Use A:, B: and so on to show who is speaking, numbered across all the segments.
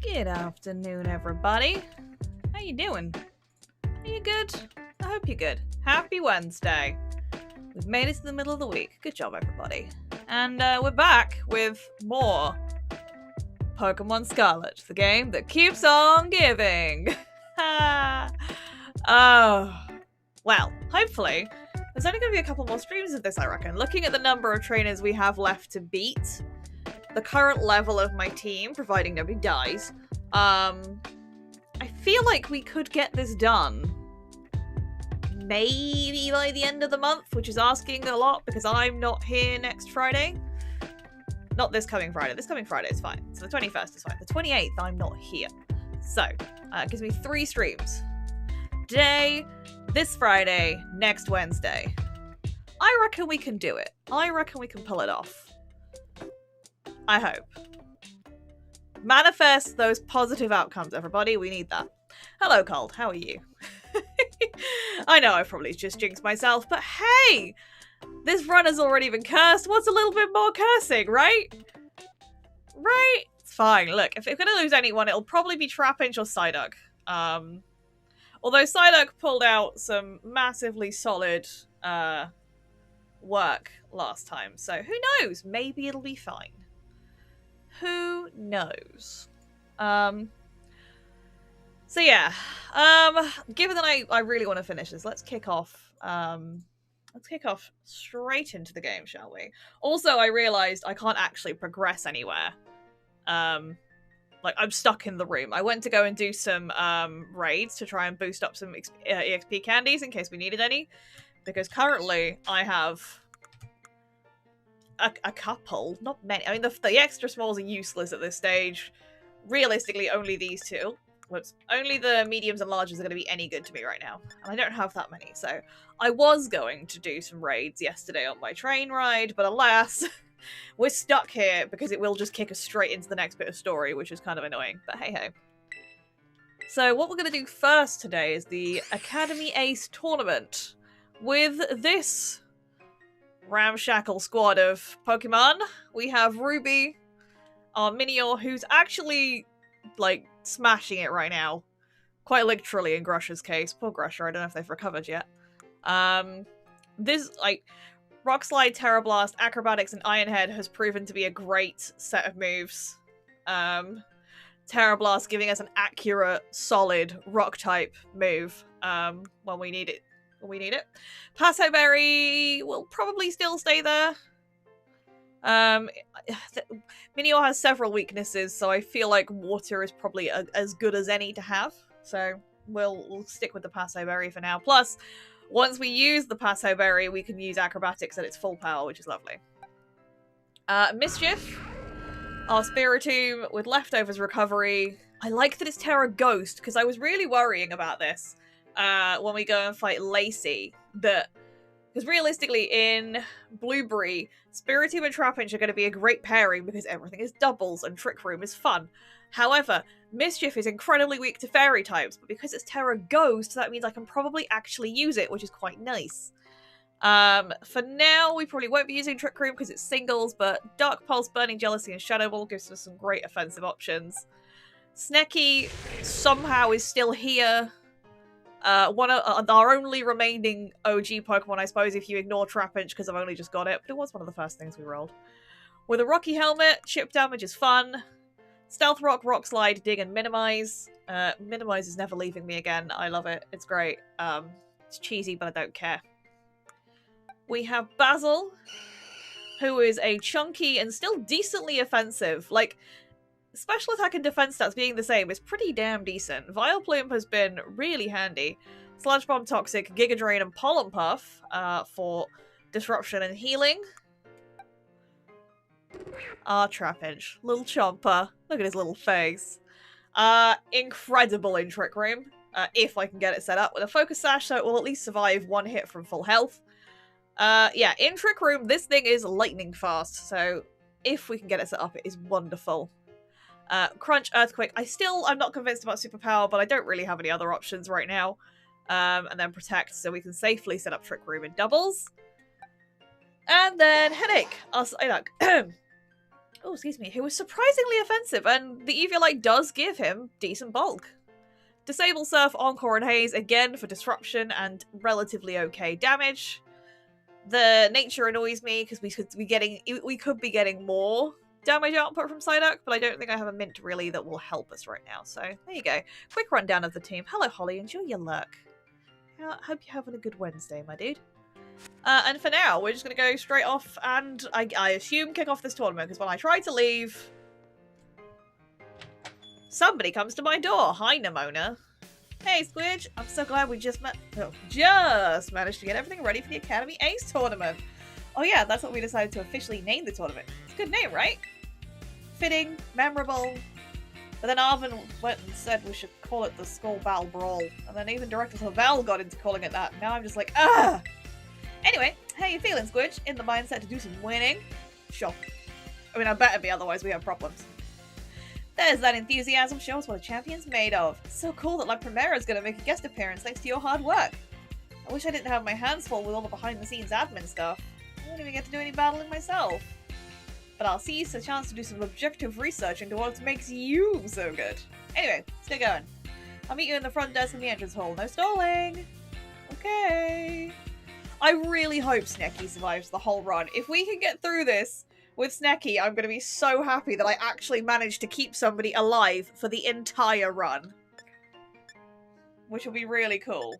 A: Good afternoon, everybody. How you doing? Are you good? I hope you're good. Happy Wednesday. We've made it to the middle of the week. Good job, everybody. And we're back with more Pokemon Scarlet, the game that keeps on giving. Oh, well, hopefully, there's only going to be a couple more streams of this, I reckon. Looking at the number of trainers we have left to beat, the current level of my team, providing nobody dies, I feel like we could get this done maybe by the end of the month, which is asking a lot because I'm not here next Friday. Not this coming Friday. This coming Friday is fine. So the 21st is fine. The 28th, I'm not here. So, it gives me 3 streams. Today, this Friday, next Wednesday. I reckon we can do it. I reckon we can pull it off. I hope. Manifest those positive outcomes, everybody. We need that. Hello, Cold. How are you? I know I've probably just jinxed myself, but hey! This run has already been cursed. What's a little bit more cursing, right? Right? It's fine. Look, if we're going to lose anyone, it'll probably be Trapinch or Psyduck. Although Psyduck pulled out some massively solid work last time, so who knows? Maybe it'll be fine. Who knows? So yeah, given that I really want to finish this, let's kick off. Let's kick off straight into the game, shall we? Also, I realized I can't actually progress anywhere. Like, I'm stuck in the room. I went to go and do some raids to try and boost up some EXP candies in case we needed any, because currently I have a couple, not many. I mean, the extra smalls are useless at this stage. Realistically, only these two. Whoops. Only the mediums and larges are going to be any good to me right now. And I don't have that many, so I was going to do some raids yesterday on my train ride, but alas, we're stuck here because it will just kick us straight into the next bit of story, which is kind of annoying, but hey-ho. So what we're going to do first today is the Academy Ace tournament with this ramshackle squad of Pokemon. We have Ruby, our Minior, who's actually, like, smashing it right now. Quite literally in Grusher's case. Poor Grusher, I don't know if they've recovered yet. This, like, Rock Slide, Terra Blast, Acrobatics, and Iron Head has proven to be a great set of moves. Terra Blast giving us an accurate, solid Rock-type move when we need it. Passo Berry will probably still stay there. Minior has several weaknesses, so I feel like water is probably as good as any to have. So we'll stick with the Passo Berry for now. Plus, once we use the Passo Berry, we can use Acrobatics at its full power, which is lovely. Mischief, our Spiritomb with Leftovers Recovery. I like that it's Terra Ghost, because I was really worrying about this when we go and fight Lacey. Because realistically, in Blueberry, Spiritomb and Trapinch are going to be a great pairing because everything is doubles and Trick Room is fun. However, Mischief is incredibly weak to Fairy types, but because it's Terra Ghost, that means I can probably actually use it, which is quite nice. For now, we probably won't be using Trick Room because it's singles, but Dark Pulse, Burning Jealousy, and Shadow Ball gives us some great offensive options. Snecky somehow is still here. One of our only remaining OG Pokemon, I suppose, if you ignore Trapinch, because I've only just got it, but it was one of the first things we rolled. With a Rocky Helmet, chip damage is fun. Stealth Rock, Rock Slide, Dig, and Minimize. Minimize is never leaving me again. I love it. It's great. It's cheesy, but I don't care. We have Basil, who is a chunky and still decently offensive. Like, special attack and defense stats being the same is pretty damn decent. Vileplume has been really handy. Sludge Bomb, Toxic, Giga Drain, and Pollen Puff for disruption and healing. Trapinch. Little Chomper. Look at his little face. Incredible in Trick Room, if I can get it set up with a Focus Sash, so it will at least survive one hit from full health. Yeah, in Trick Room, this thing is lightning fast, so if we can get it set up, it is wonderful. Crunch, Earthquake. I'm not convinced about Superpower, but I don't really have any other options right now. And then Protect, so we can safely set up Trick Room in doubles. And then Headache, our Psyduck. oh, excuse me, who was surprisingly offensive, and the Eviolite does give him decent bulk. Disable Surf, Encore, and Haze, again for disruption and relatively okay damage. The nature annoys me, because we could be getting more damage output from Psyduck, but I don't think I have a mint really that will help us right now, so there you go. Quick rundown of the team. Hello, Holly, enjoy your lurk. Hope you're having a good Wednesday, my dude. And for now, we're just going to go straight off and, I assume, kick off this tournament, because when I try to leave, somebody comes to my door. Hi, Nimona. Hey, Squidge. I'm so glad we just managed to get everything ready for the Academy Ace tournament. Oh yeah, that's what we decided to officially name the tournament. It's a good name, right? Fitting, memorable. But then Arvin went and said we should call it the Skull Battle Brawl. And then even Director Lavelle got into calling it that. Now I'm just like, ah! Anyway, how you feeling, Squidge? In the mindset to do some winning? Sure. I mean, I better be, otherwise we have problems. There's that enthusiasm. Show us what a champion's made of. It's so cool that La Primera's gonna make a guest appearance thanks to your hard work. I wish I didn't have my hands full with all the behind-the-scenes admin stuff. I won't even get to do any battling myself. But I'll seize the chance to do some objective research into what makes you so good. Anyway, let's get going. I'll meet you in the front desk in the entrance hall. No stalling! Okay. I really hope Snecky survives the whole run. If we can get through this with Snecky, I'm going to be so happy that I actually managed to keep somebody alive for the entire run. Which will be really cool.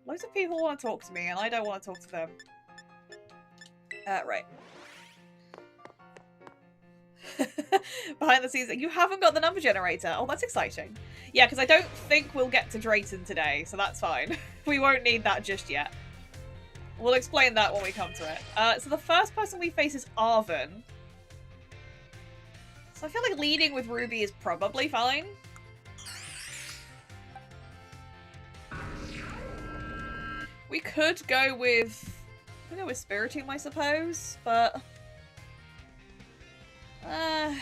A: Loads of people want to talk to me, and I don't want to talk to them. Right. Behind the scenes, you haven't got the number generator. Oh, that's exciting. Yeah, because I don't think we'll get to Drayton today, so that's fine. We won't need that just yet. We'll explain that when we come to it. So the first person we face is Arvin. So I feel like leading with Ruby is probably fine. We could go with Spiritomb, I suppose, but yeah.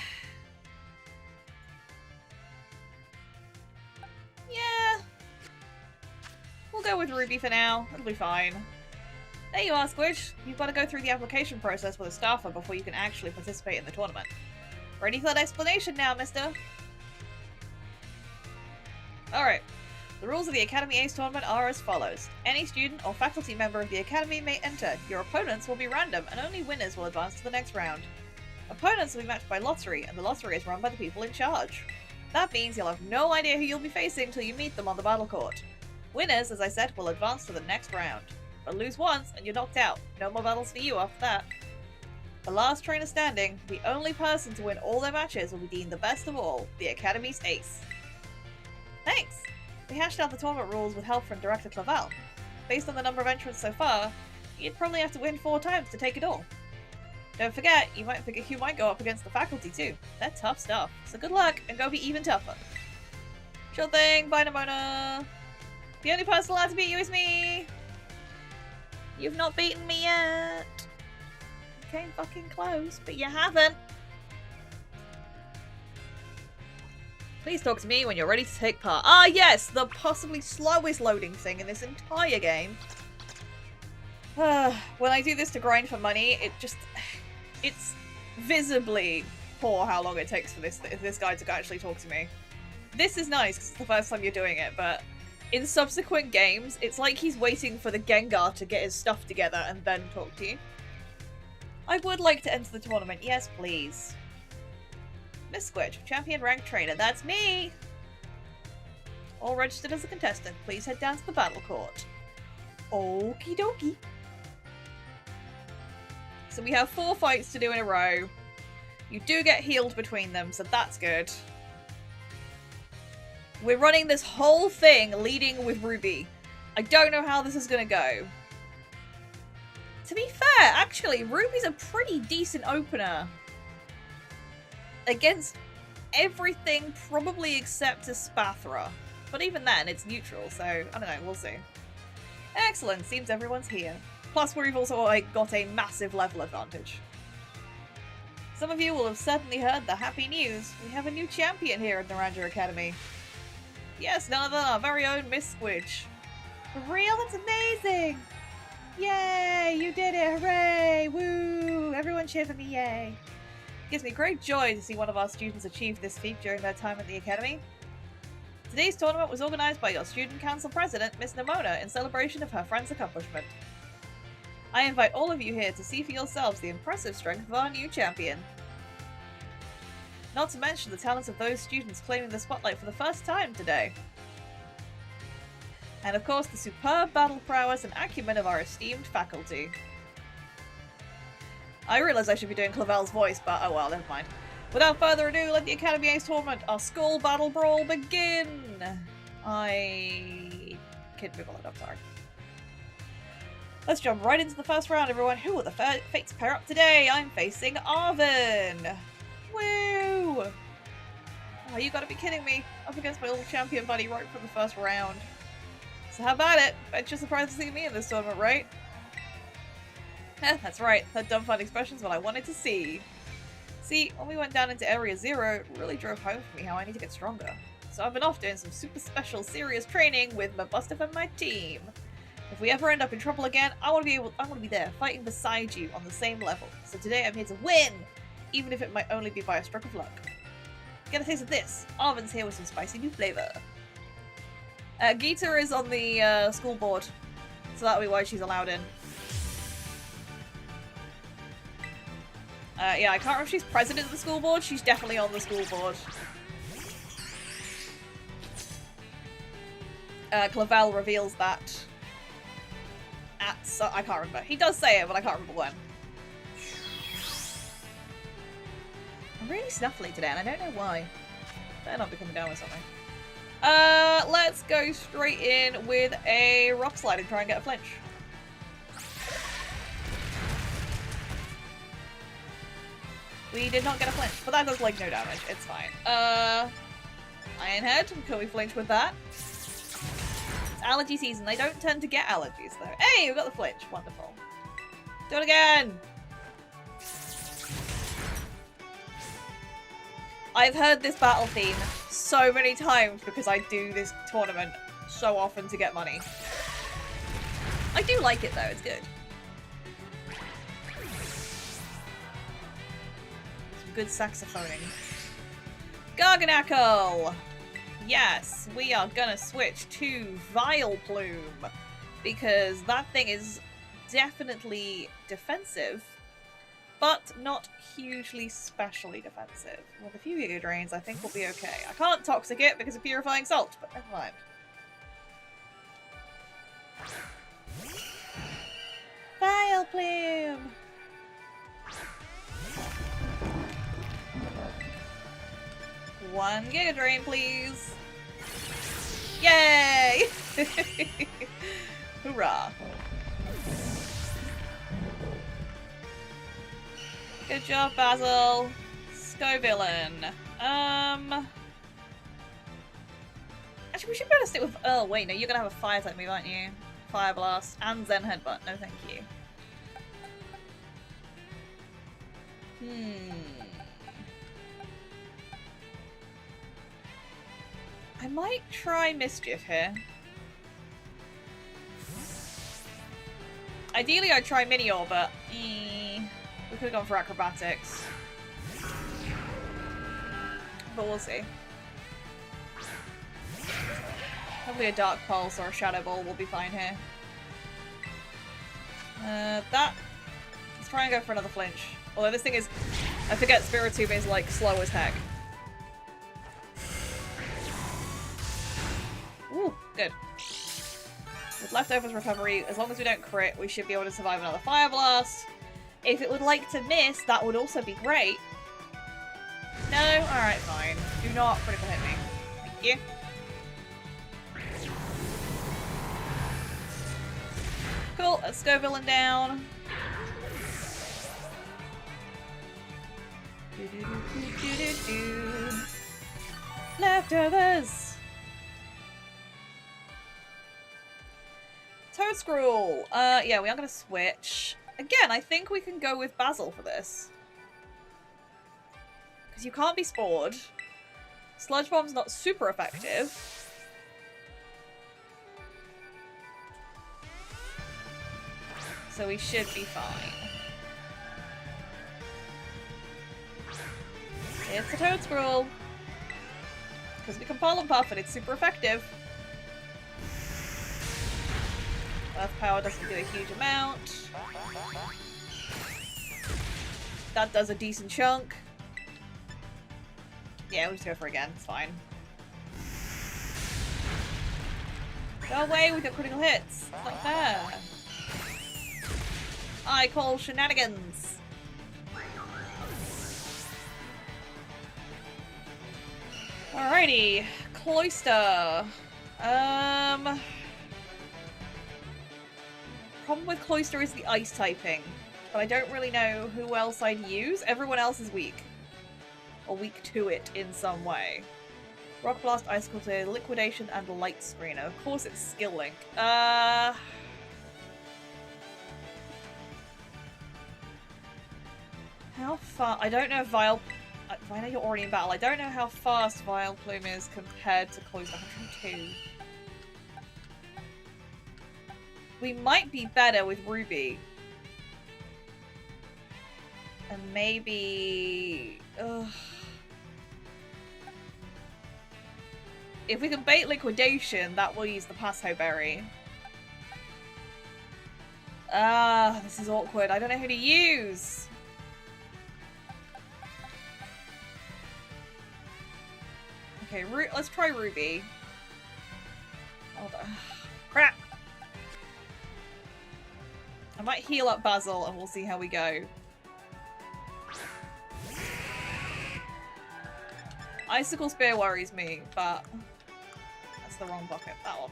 A: We'll go with Ruby for now. It'll be fine. There you are, Squidge. You've got to go through the application process with a staffer before you can actually participate in the tournament. Ready for that explanation now, mister? Alright. The rules of the Academy Ace tournament are as follows. Any student or faculty member of the Academy may enter. Your opponents will be random, and only winners will advance to the next round. Opponents will be matched by lottery, and the lottery is run by the people in charge. That means you'll have no idea who you'll be facing until you meet them on the battle court. Winners, as I said, will advance to the next round. But lose once, and you're knocked out. No more battles for you after that. The last trainer standing, the only person to win all their matches, will be deemed the best of all, the Academy's ace. Thanks! We hashed out the tournament rules with help from Director Clavel. Based on the number of entrants so far, you'd probably have to win 4 times to take it all. Don't forget, you might go up against the faculty too. They're tough stuff. So good luck, and go be even tougher. Sure thing, bye Nimona! The only person allowed to beat you is me! You've not beaten me yet! You came fucking close, but you haven't! Please talk to me when you're ready to take part. Ah yes! The possibly slowest loading thing in this entire game. When I do this to grind for money, it's visibly poor how long it takes for this guy to actually talk to me. This is nice because it's the first time you're doing it, but in subsequent games, it's like he's waiting for the Gengar to get his stuff together and then talk to you. I would like to enter the tournament. Yes, please. Miss Squidge, champion rank trainer. That's me! All registered as a contestant. Please head down to the battle court. Okie dokie. So we have 4 fights to do in a row. You do get healed between them, so that's good. We're running this whole thing leading with Ruby. I don't know how this is going to go. To be fair, actually, Ruby's a pretty decent opener. Against everything probably except a Spathra. But even then, it's neutral, so I don't know, we'll see. Excellent, seems everyone's here. Plus, we've also got a massive level advantage. Some of you will have certainly heard the happy news. We have a new champion here at Naranja Academy. Yes, none other than our very own Miss Squidge. For real? That's amazing! Yay! You did it! Hooray! Woo! Everyone cheer for me, yay! gives me great joy to see one of our students achieve this feat during their time at the Academy. Today's tournament was organised by your Student Council President, Miss Nimona, in celebration of her friend's accomplishment. I invite all of you here to see for yourselves the impressive strength of our new champion. Not to mention the talents of those students claiming the spotlight for the first time today. And of course the superb battle prowess and acumen of our esteemed faculty. I realise I should be doing Clavel's voice, but oh well, never mind. Without further ado, let the Academy Ace Tournament, our Skull Battle Brawl, begin! I can't move all that up, sorry. Let's jump right into the first round, everyone. Who will the fates pair up today? I'm facing Arvin! Woo! Oh, you gotta be kidding me. Up against my little champion buddy right from the first round. So how about it? Bet you're surprised to see me in this tournament, right? That's right. That dumb fun expression's what I wanted to see. See, when we went down into Area 0, it really drove home for me how I need to get stronger. So I've been off doing some super special serious training with my Bustuff and my team. If we ever end up in trouble again, I want to be there, fighting beside you on the same level. So today I'm here to win! Even if it might only be by a stroke of luck. Get a taste of this. Arvin's here with some spicy new flavour. Geeta is on the school board, so that'll be why she's allowed in. Yeah, I can't remember if she's president of the school board. She's definitely on the school board. Clavel reveals that I can't remember. He does say it, but I can't remember when. I'm really snuffly today, and I don't know why. Better not be coming down with something. Let's go straight in with a rock slide and try and get a flinch. We did not get a flinch, but that does like no damage. It's fine. Ironhead, can we flinch with that? It's allergy season. I don't tend to get allergies though. Hey, we got the flinch. Wonderful. Do it again. I've heard this battle theme so many times because I do this tournament so often to get money. I do like it though, it's good. Some good saxophoning. Garganackle! Yes, we are gonna switch to Vileplume because that thing is definitely defensive, but not hugely specially defensive. With a few Giga Drains, I think we'll be okay. I can't Toxic it because of Purifying Salt, but never mind. Vileplume! One Giga Drain, please! Yay! Hoorah! Good job, Basil. Scovillain. Actually, we should better stick with. Oh wait, no, you're gonna have a fire type move, aren't you? Fire Blast and Zen Headbutt. No, thank you. I might try Mischief here. Ideally, I'd try Minior, but we could have gone for Acrobatics. But we'll see. Hopefully a Dark Pulse or a Shadow Ball will be fine here. Let's try and go for another flinch. Although this thing is... I forget Spiritomb is like slow as heck. Ooh, good. With Leftovers Recovery, as long as we don't crit, we should be able to survive another Fire Blast. If it would like to miss, that would also be great. No? Alright, fine. Do not critical hit me. Thank you. Cool, let's go villain down. Leftovers! Toadscroll! Yeah, we are gonna switch. Again, I think we can go with Basil for this. Because you can't be spored. Sludge Bomb's not super effective. So we should be fine. It's a toad scroll. Because we can pollen puff and it's super effective. Earth power doesn't do a huge amount. That does a decent chunk. Yeah, we'll just go for it again. It's fine. Go away with your critical hits. It's not fair. I call shenanigans. Alrighty. Cloister. Problem with Cloister is the ice typing. But I don't really know who else I'd use. Everyone else is weak. Or weak to it in some way. Rock Blast, Icicle Clear, Liquidation, and Light Screener. Of course it's Skill Link. How far? I don't know if Vile... I know you're already in battle. I don't know how fast Vile Plume is compared to Cloister 102. We might be better with Ruby. And maybe... If we can bait Liquidation, that will use the Passo Berry. This is awkward. I don't know who to use. Okay, let's try Ruby. Hold on. Crap! I might heal up Basil and we'll see how we go. Icicle Spear worries me, but that's the wrong bucket. That one.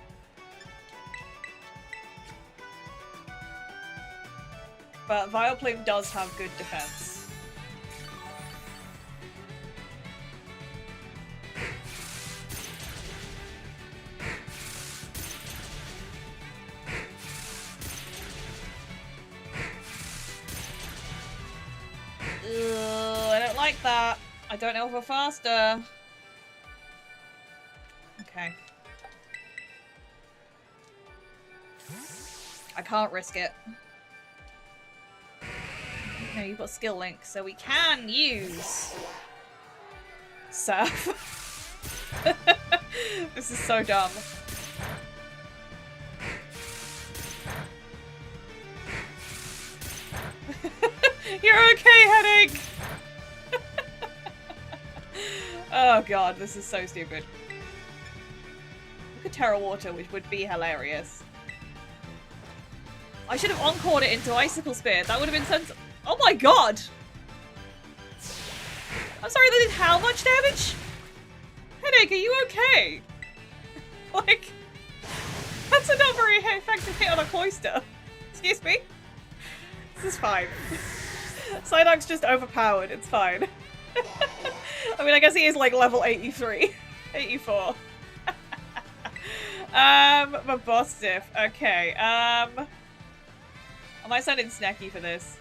A: But Vileplume does have good defense. I don't like that. I don't know if we're faster. Okay. I can't risk it. No, you've got Skill Link, so we can use Surf. This is so dumb. You're okay, Headache! Oh god, this is so stupid. Look at Terra Water, which would be hilarious. I should have encored it into Icicle Spear. That would have been sensible. Oh my god! I'm sorry, that did how much damage? Headache, are you okay? Like, that's a not very effective hit on a Cloister. Excuse me? This is fine. Psyduck's just overpowered, it's fine. I mean, I guess he is like level 83. 84. My boss diff. Okay, I might send in Snacky for this.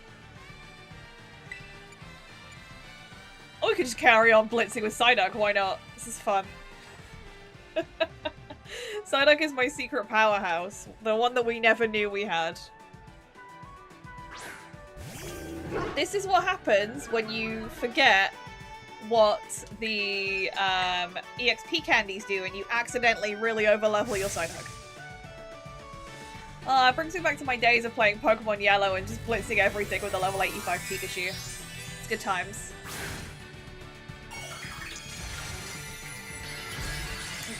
A: Or we could just carry on blitzing with Psyduck, why not? This is fun. Psyduck is my secret powerhouse. The one that we never knew we had. This is what happens when you forget what the EXP candies do and you accidentally really overlevel your Psyduck. It brings me back to my days of playing Pokemon Yellow and just blitzing everything with a level 85 Pikachu. It's good times.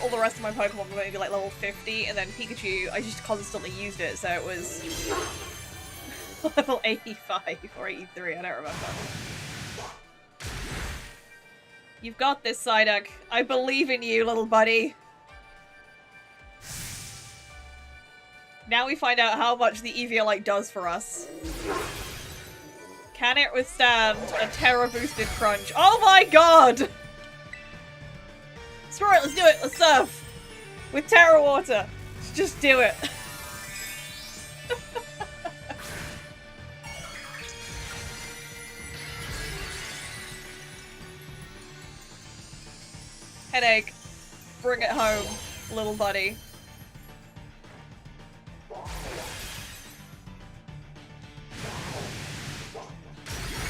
A: All the rest of my Pokemon were maybe like level 50, and then Pikachu, I just constantly used it, so it was level 85 or 83, I don't remember. You've got this, Psyduck. I believe in you, little buddy. Now we find out how much the Eviolite does for us. Can it withstand a Terra boosted crunch? Oh my god! Screw it, let's do it, let's surf! With Terra Water. Let's just do it. Headache. Bring it home, little buddy.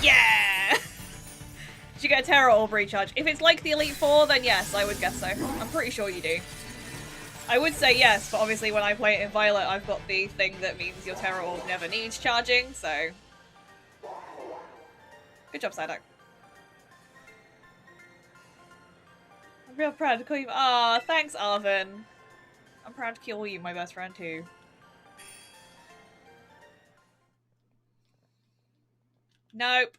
A: Yeah! Did you get a Terra Orb recharge? If it's like the Elite Four, then yes, I would guess so. I'm pretty sure you do. I would say yes, but obviously when I play it in Violet, I've got the thing that means your Terra Orb never needs charging, so... Good job, Psyduck. I'm real proud to call you- Aw, thanks, Arvin. I'm proud to call you my best friend, too. Nope.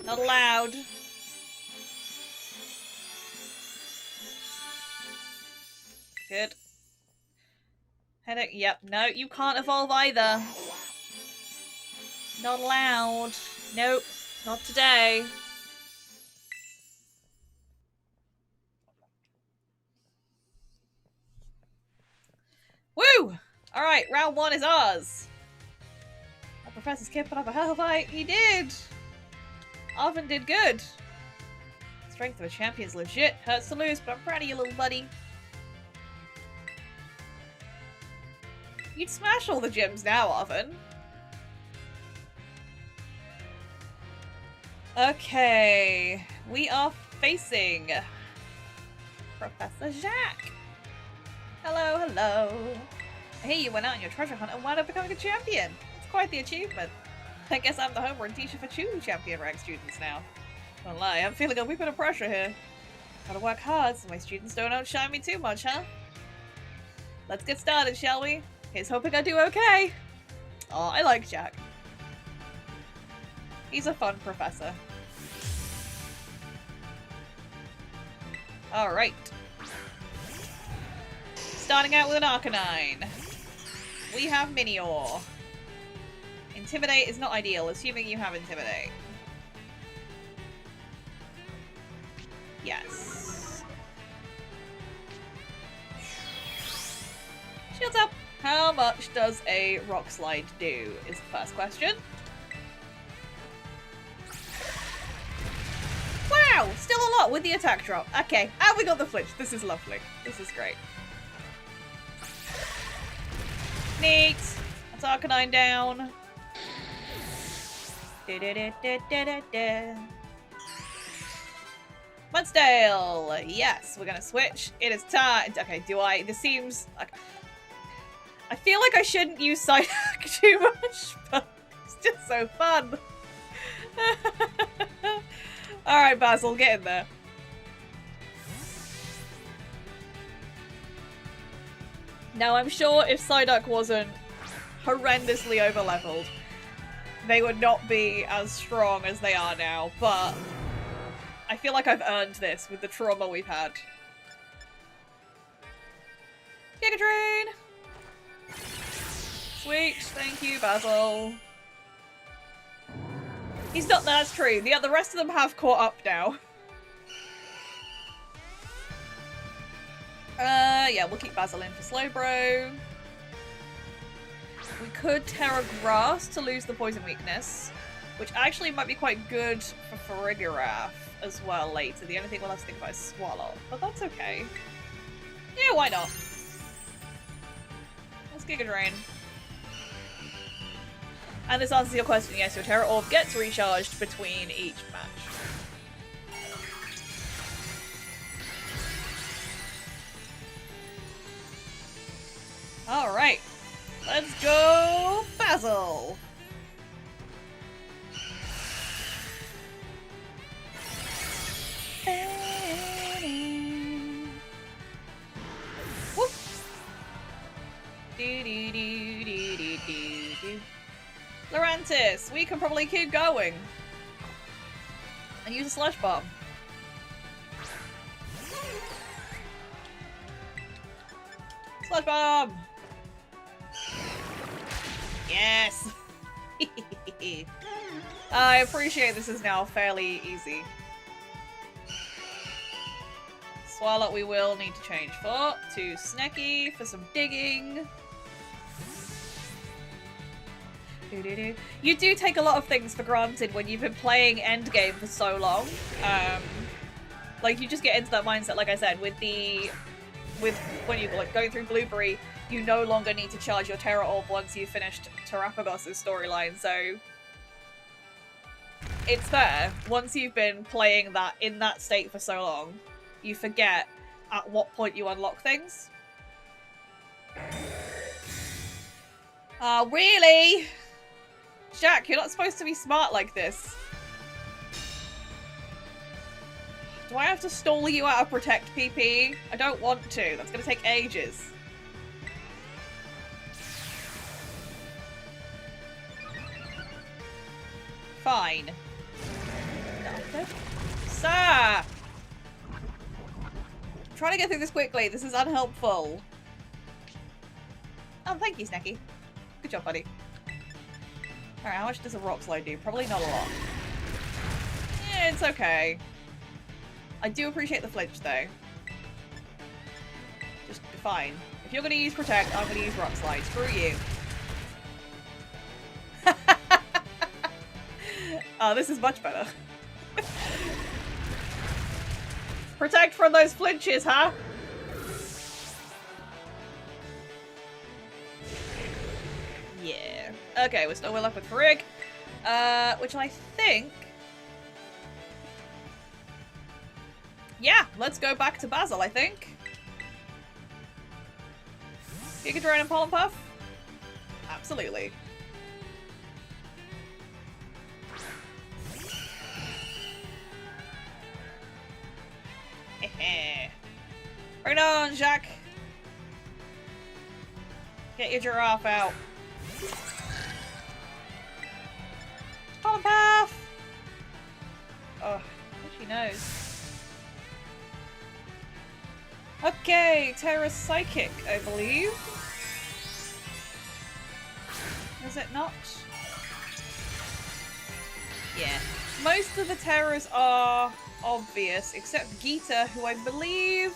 A: Not allowed. Good. Headache, yep. No, you can't evolve either. Not allowed. Nope. Not today. Woo! Alright, round 1 is ours. Our Professor's kid put up a hell of a fight. He did! Arvin did good. Strength of a champion's legit. Hurts to lose, but I'm proud of you, little buddy. You'd smash all the gyms now, Arvin. Okay. We are facing Professor Jacques. Hello, hello. I hear you went out on your treasure hunt and wound up becoming a champion. It's quite the achievement. I guess I'm the homeroom teacher for truly champion rank students now. Don't lie, I'm feeling a wee bit of pressure here. Gotta work hard so my students don't outshine me too much, huh? Let's get started, shall we? Here's hoping I do okay. Oh, I like Jack. He's a fun professor. Alright. Starting out with an Arcanine. We have Minior. Intimidate is not ideal, assuming you have Intimidate. Yes. Shields up. How much does a Rock Slide do, is the first question. Wow! Still a lot with the attack drop. Okay, and we got the flinch. This is lovely. This is great. Neat. That's Arcanine down. Mudsdale! Yes, we're gonna switch. It is time. Okay, do I? This seems like. I feel like I shouldn't use Psyduck too much, but it's just so fun. Alright, Basil, get in there. Now, I'm sure if Psyduck wasn't horrendously overleveled, they would not be as strong as they are now, but I feel like I've earned this with the trauma we've had. Giga Drain! Sweet, thank you, Basil. He's not, that's true. The rest of them have caught up now. Yeah, we'll keep Basil in for Slowbro. We could Terra Grass to lose the poison weakness, which actually might be quite good for Farigiraf as well later. The only thing we'll have to think about is Swallow, but that's okay. Yeah, why not? Let's Giga Drain. And this answers your question, yes, your Terra Orb gets recharged between each match. Alright, let's go Basil! Whoop! Lurantis, we can probably keep going. And use a Slush Bomb. Slush Bomb! Yes! I appreciate this is now fairly easy. Swallow we will need to change to Snecky for some digging. You do take a lot of things for granted when you've been playing endgame for so long. Like, you just get into that mindset, like I said, when you like going through Blueberry, you no longer need to charge your Terra Orb once you've finished Terrapagos' storyline, so it's there. Once you've been playing that in that state for so long, you forget at what point you unlock things. Really? Jack, you're not supposed to be smart like this. Do I have to stall you out of Protect PP? I don't want to. That's gonna take ages. Fine. No. Sir! I'm trying to get through this quickly. This is unhelpful. Oh, thank you, Snacky. Good job, buddy. Alright, how much does a rock slide do? Probably not a lot. Yeah, it's okay. I do appreciate the flinch, though. Just fine. If you're gonna use Protect, I'm gonna use rock slide. Screw you. Oh, this is much better. Protect from those flinches, huh? Yeah. Okay, we're still left with Farig. Which I think... Yeah, let's go back to Basil, I think. Giga Drone and Pollen Puff? Absolutely. Bring it on, Jacques. Get your giraffe out. Pollen Puff! Oh, she knows. Okay, Terra's Psychic, I believe. Is it not? Yeah. Most of the Terras are obvious, except Geeta, who I believe...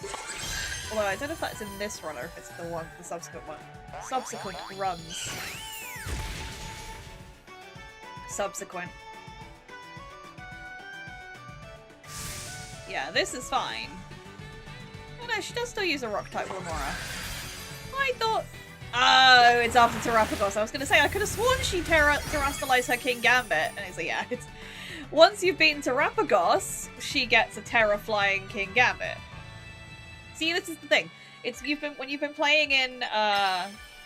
A: Although I don't know if that's in this run or if it's the subsequent one. Subsequent runs. Subsequent. Yeah, this is fine. Oh no, she does still use a rock type Remora. I thought... Oh, it's after Terrapagos. I was going to say, I could have sworn she terastallized her King Gambit. And it's like, yeah, it's... Once you've beaten Terrapagos, she gets a Terra flying King Gambit. See, this is the thing. It's when you've been playing in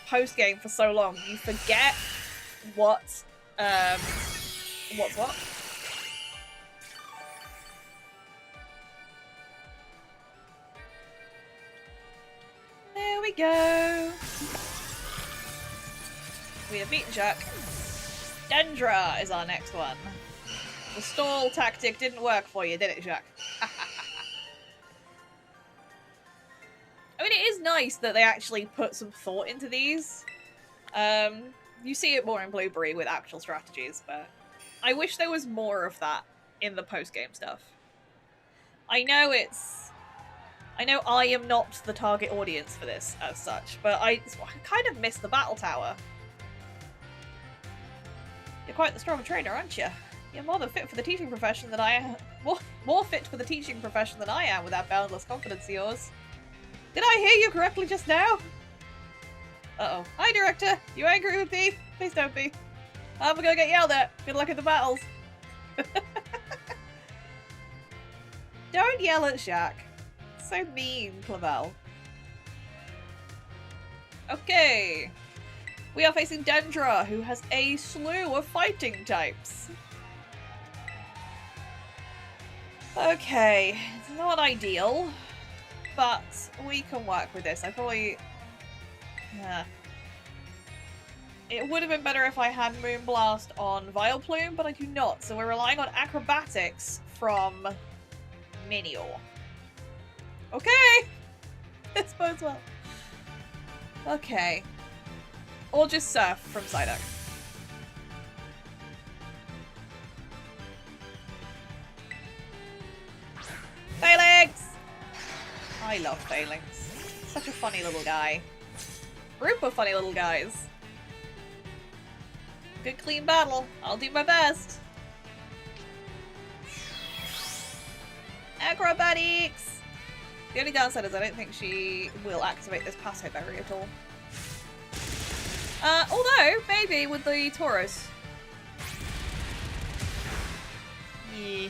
A: post game for so long, you forget what's what. There we go. We have beaten Jack. Dendra is our next one. The stall tactic didn't work for you, did it, Jack? I mean, it is nice that they actually put some thought into these. You see it more in Blueberry with actual strategies, but I wish there was more of that in the post-game stuff. I know I am not the target audience for this as such, but I kind of miss the battle tower. You're quite the strong trainer, aren't you? You're more than fit for the teaching profession than I am. More fit for the teaching profession than I am with that boundless confidence of yours. Did I hear you correctly just now? Uh-oh. Hi, Director. You angry with me? Please don't be. I'm gonna get yelled at. Good luck in the battles. Don't yell at Shaq. So mean, Clavel. Okay. We are facing Dendra, who has a slew of fighting types. Okay. It's not ideal, but we can work with this. I probably... It would have been better if I had Moonblast on Vileplume, but I do not. So we're relying on Acrobatics from Minior. Okay! This bodes well. Okay. Or just Surf from Psyduck. Phalanx! I love Phalanx. Such a funny little guy. Group of funny little guys. Good clean battle. I'll do my best. Acrobatics! The only downside is I don't think she will activate this passo berry at all. Although, maybe with the Tauros. Yeah.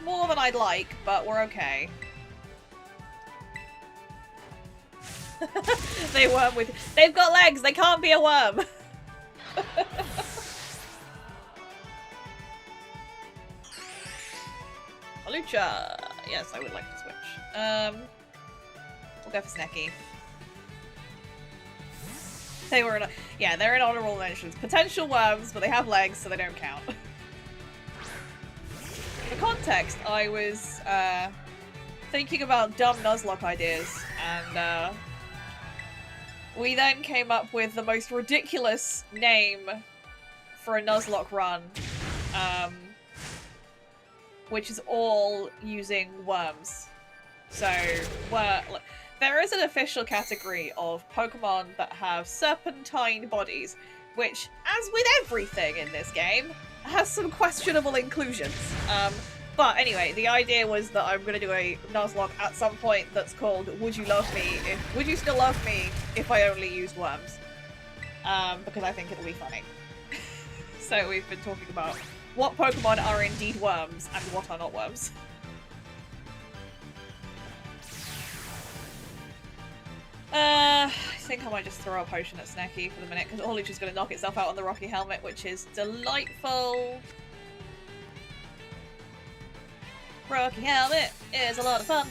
A: More than I'd like, but we're okay. They worm with. They've got legs. They can't be a worm. Lucha. Yes, I would like to switch. We'll go for Snecky. They were in a, yeah, they're in honorable mentions. Potential worms, but they have legs, so they don't count. For context, I was thinking about dumb Nuzlocke ideas, and we then came up with the most ridiculous name for a Nuzlocke run, which is all using worms. So, there is an official category of Pokemon that have serpentine bodies, which, as with everything in this game, has some questionable inclusions. But anyway, the idea was that I'm gonna do a Nuzlocke at some point that's called Would You Still Love Me If I Only Used Worms? Because I think it'll be funny. So we've been talking about what Pokemon are indeed worms and what are not worms. I think I might just throw a potion at Snecky for the minute, because Orluch is going to knock itself out on the Rocky Helmet, which is delightful. Rocky Helmet is a lot of fun.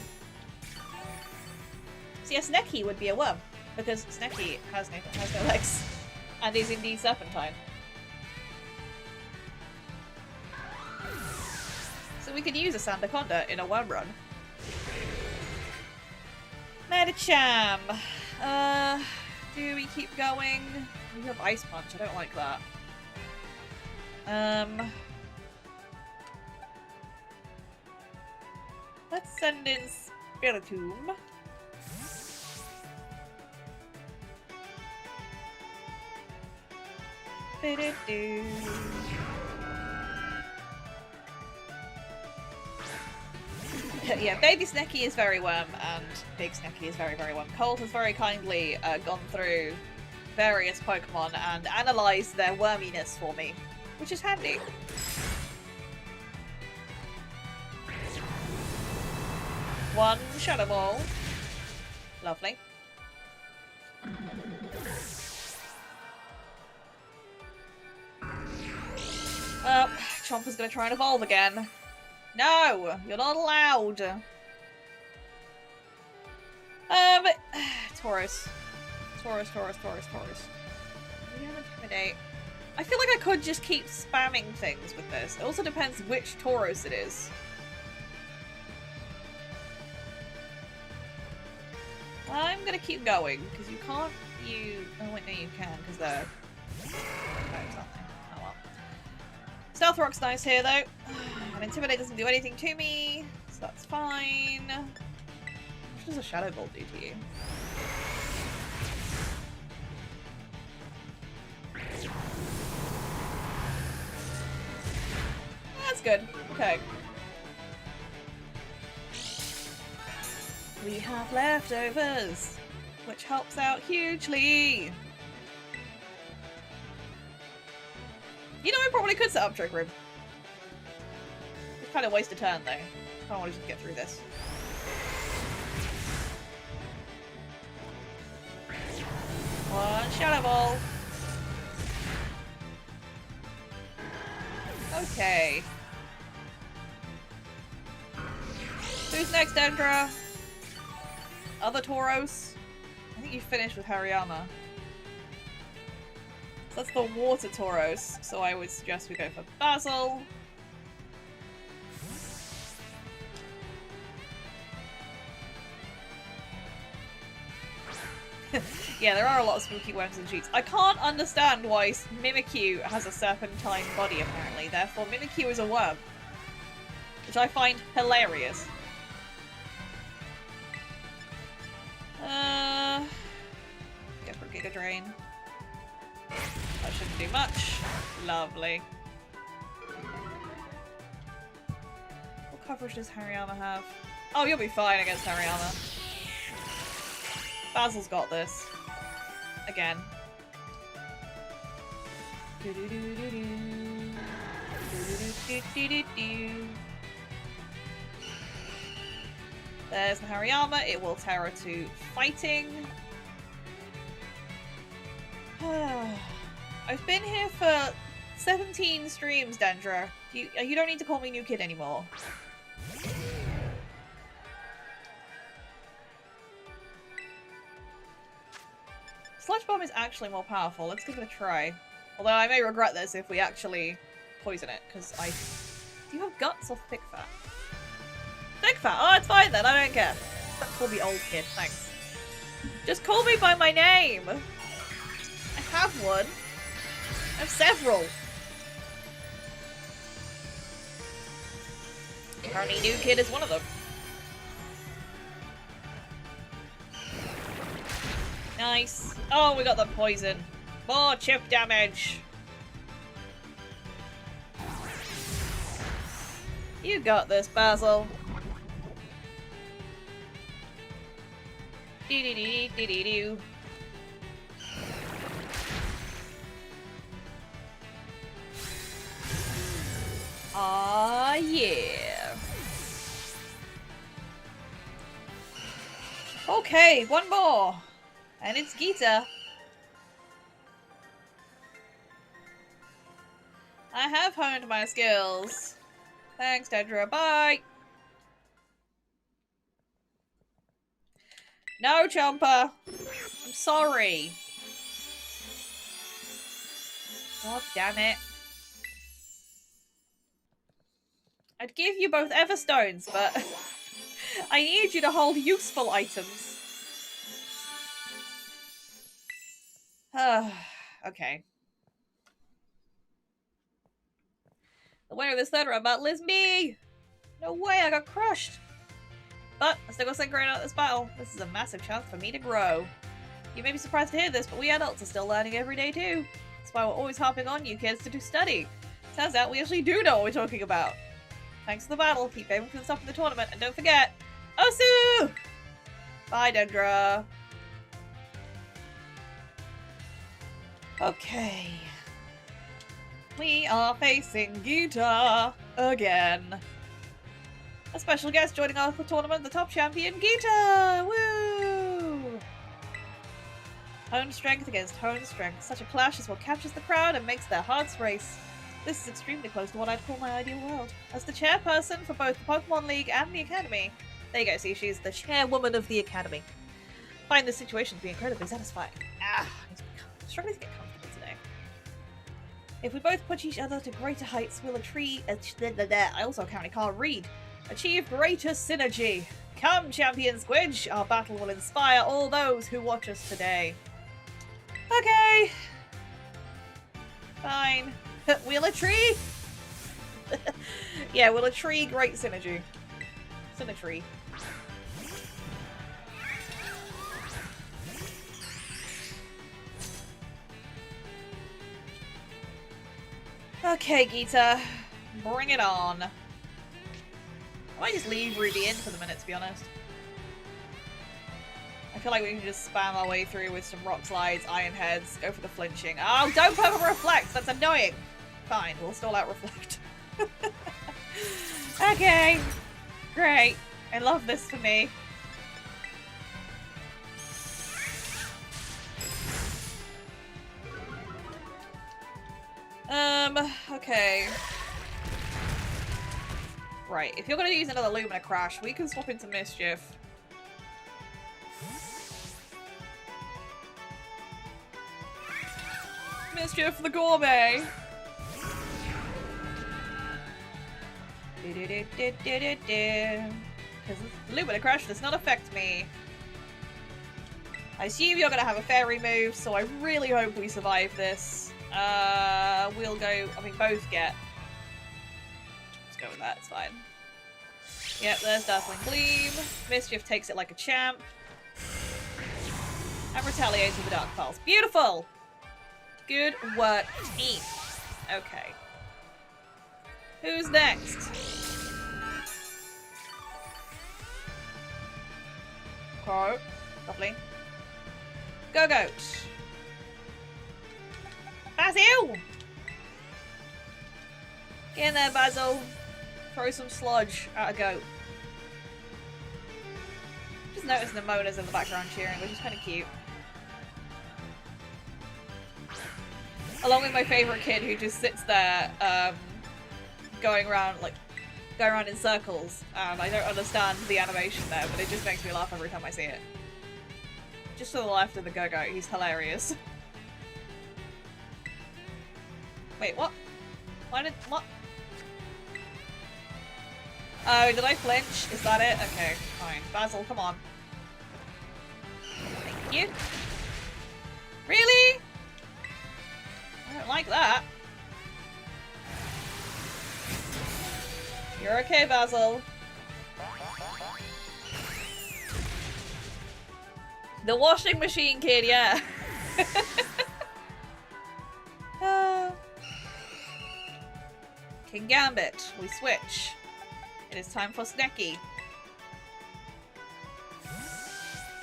A: So yeah, Snecky would be a worm, because Snecky has no legs, and is indeed serpentine. So we could use a Sandaconda in a worm run. Medicham! Do we keep going? We have Ice Punch, I don't like that. Let's send in Spiritomb. Yeah, Baby Snecky is very worm, and Big Snecky is very, very worm. Colt has very kindly gone through various Pokemon and analysed their worminess for me, which is handy. One Shadow Ball. Lovely. Chomper's gonna try and evolve again. No! You're not allowed! Tauros. We have Intimidate. I feel like I could just keep spamming things with this. It also depends which Tauros it is. I'm gonna keep going, because you can't use... Oh wait, no you can, because they're... Oh well. Stealth Rock's nice here, though. And Intimidate doesn't do anything to me, so that's fine. What does a Shadow Ball do to you? That's good. Okay. We have leftovers, which helps out hugely. You know, I probably could set up Trick Room. It's kind of waste a turn, though. I want to just get through this. One Shadow Ball. Okay. Who's next, Dendra? Other Tauros? I think you finished with Hariyama. So that's the Water Tauros, so I would suggest we go for Basil. Yeah, there are a lot of spooky worms and cheats. I can't understand why Mimikyu has a serpentine body, apparently. Therefore, Mimikyu is a worm. Which I find hilarious. Go for Giga Drain. That shouldn't do much. Lovely. What coverage does Hariyama have? Oh, you'll be fine against Hariyama. Basil's got this. Again. There's the Hariyama. It will Terra to fighting. I've been here for 17 streams, Dendra. You don't need to call me new kid anymore. Sludge Bomb is actually more powerful. Let's give it a try. Although I may regret this if we actually poison it, because I... Do you have guts or thick fat? Thick fat! Oh, it's fine then, I don't care. Don't call me old kid, thanks. Just call me by my name! I have one. I have several. Apparently new kid is one of them. Nice. Oh, we got the poison. More chip damage. You got this, Basil. Dee-dee-dee-dee-dee-doo. Aw, yeah. Okay, one more. And it's Gita. I have honed my skills. Thanks, Dendra. Bye! No, Chomper! I'm sorry. God damn it. I'd give you both Everstones, but I need you to hold useful items. Okay. The winner of this third round battle is me! No way, I got crushed! But I still got something great out of this battle. This is a massive chance for me to grow. You may be surprised to hear this, but we adults are still learning every day too. That's why we're always harping on you kids to do study. Turns out we actually do know what we're talking about. Thanks for the battle, keep aiming for the top of the tournament, and don't forget, Osu! Bye, Dendra. Okay. We are facing Gita again. A special guest joining us for the tournament, the top champion, Gita! Woo! Hone strength against hone strength. Such a clash is what captures the crowd and makes their hearts race. This is extremely close to what I'd call my ideal world. As the chairperson for both the Pokemon League and the Academy. There you go, see, she's the chairwoman of the Academy. I find this situation to be incredibly satisfying. I'm struggling to get comfortable today. If we both push each other to greater heights, we'll I also apparently can't read. Achieve greater synergy. Come, Champion Squidge! Our battle will inspire all those who watch us today. Okay. Fine. Wheel a tree? Yeah, wheel a tree, great synergy. Symmetry. Okay, Gita. Bring it on. I might just leave Ruby in for the minute, to be honest. I feel like we can just spam our way through with some rock slides, iron heads, go for the flinching. Oh, don't put reflect! That's annoying! Fine, we'll stall out reflect. Okay. Great. I love this for me. Okay. Right, if you're gonna use another Lumina Crash, we can swap into Mischief. Mischief the Gourmet! Because Lumina Crash does not affect me. I assume you're gonna have a fairy move, so I really hope we survive this. We'll go, I mean, both get. Let's go with that, it's fine. Yep, there's Dazzling Gleam. Mischief takes it like a champ. And retaliates with the Dark Pulse. Beautiful! Good work, team. Okay. Who's next? Okay, lovely. Go Goat. Basil! Get in there, Basil. Throw some sludge at a goat. Just noticing the moaners in the background cheering, which is kind of cute. Along with my favourite kid who just sits there, going around in circles. I don't understand the animation there, but it just makes me laugh every time I see it. Just to the left of the go-go, he's hilarious. Wait, what? What? Oh, did I flinch? Is that it? Okay, fine. Basil, come on. Thank you. Really? I don't like that. You're okay, Basil. The washing machine kid, yeah. King Gambit, we switch. It is time for Snecky.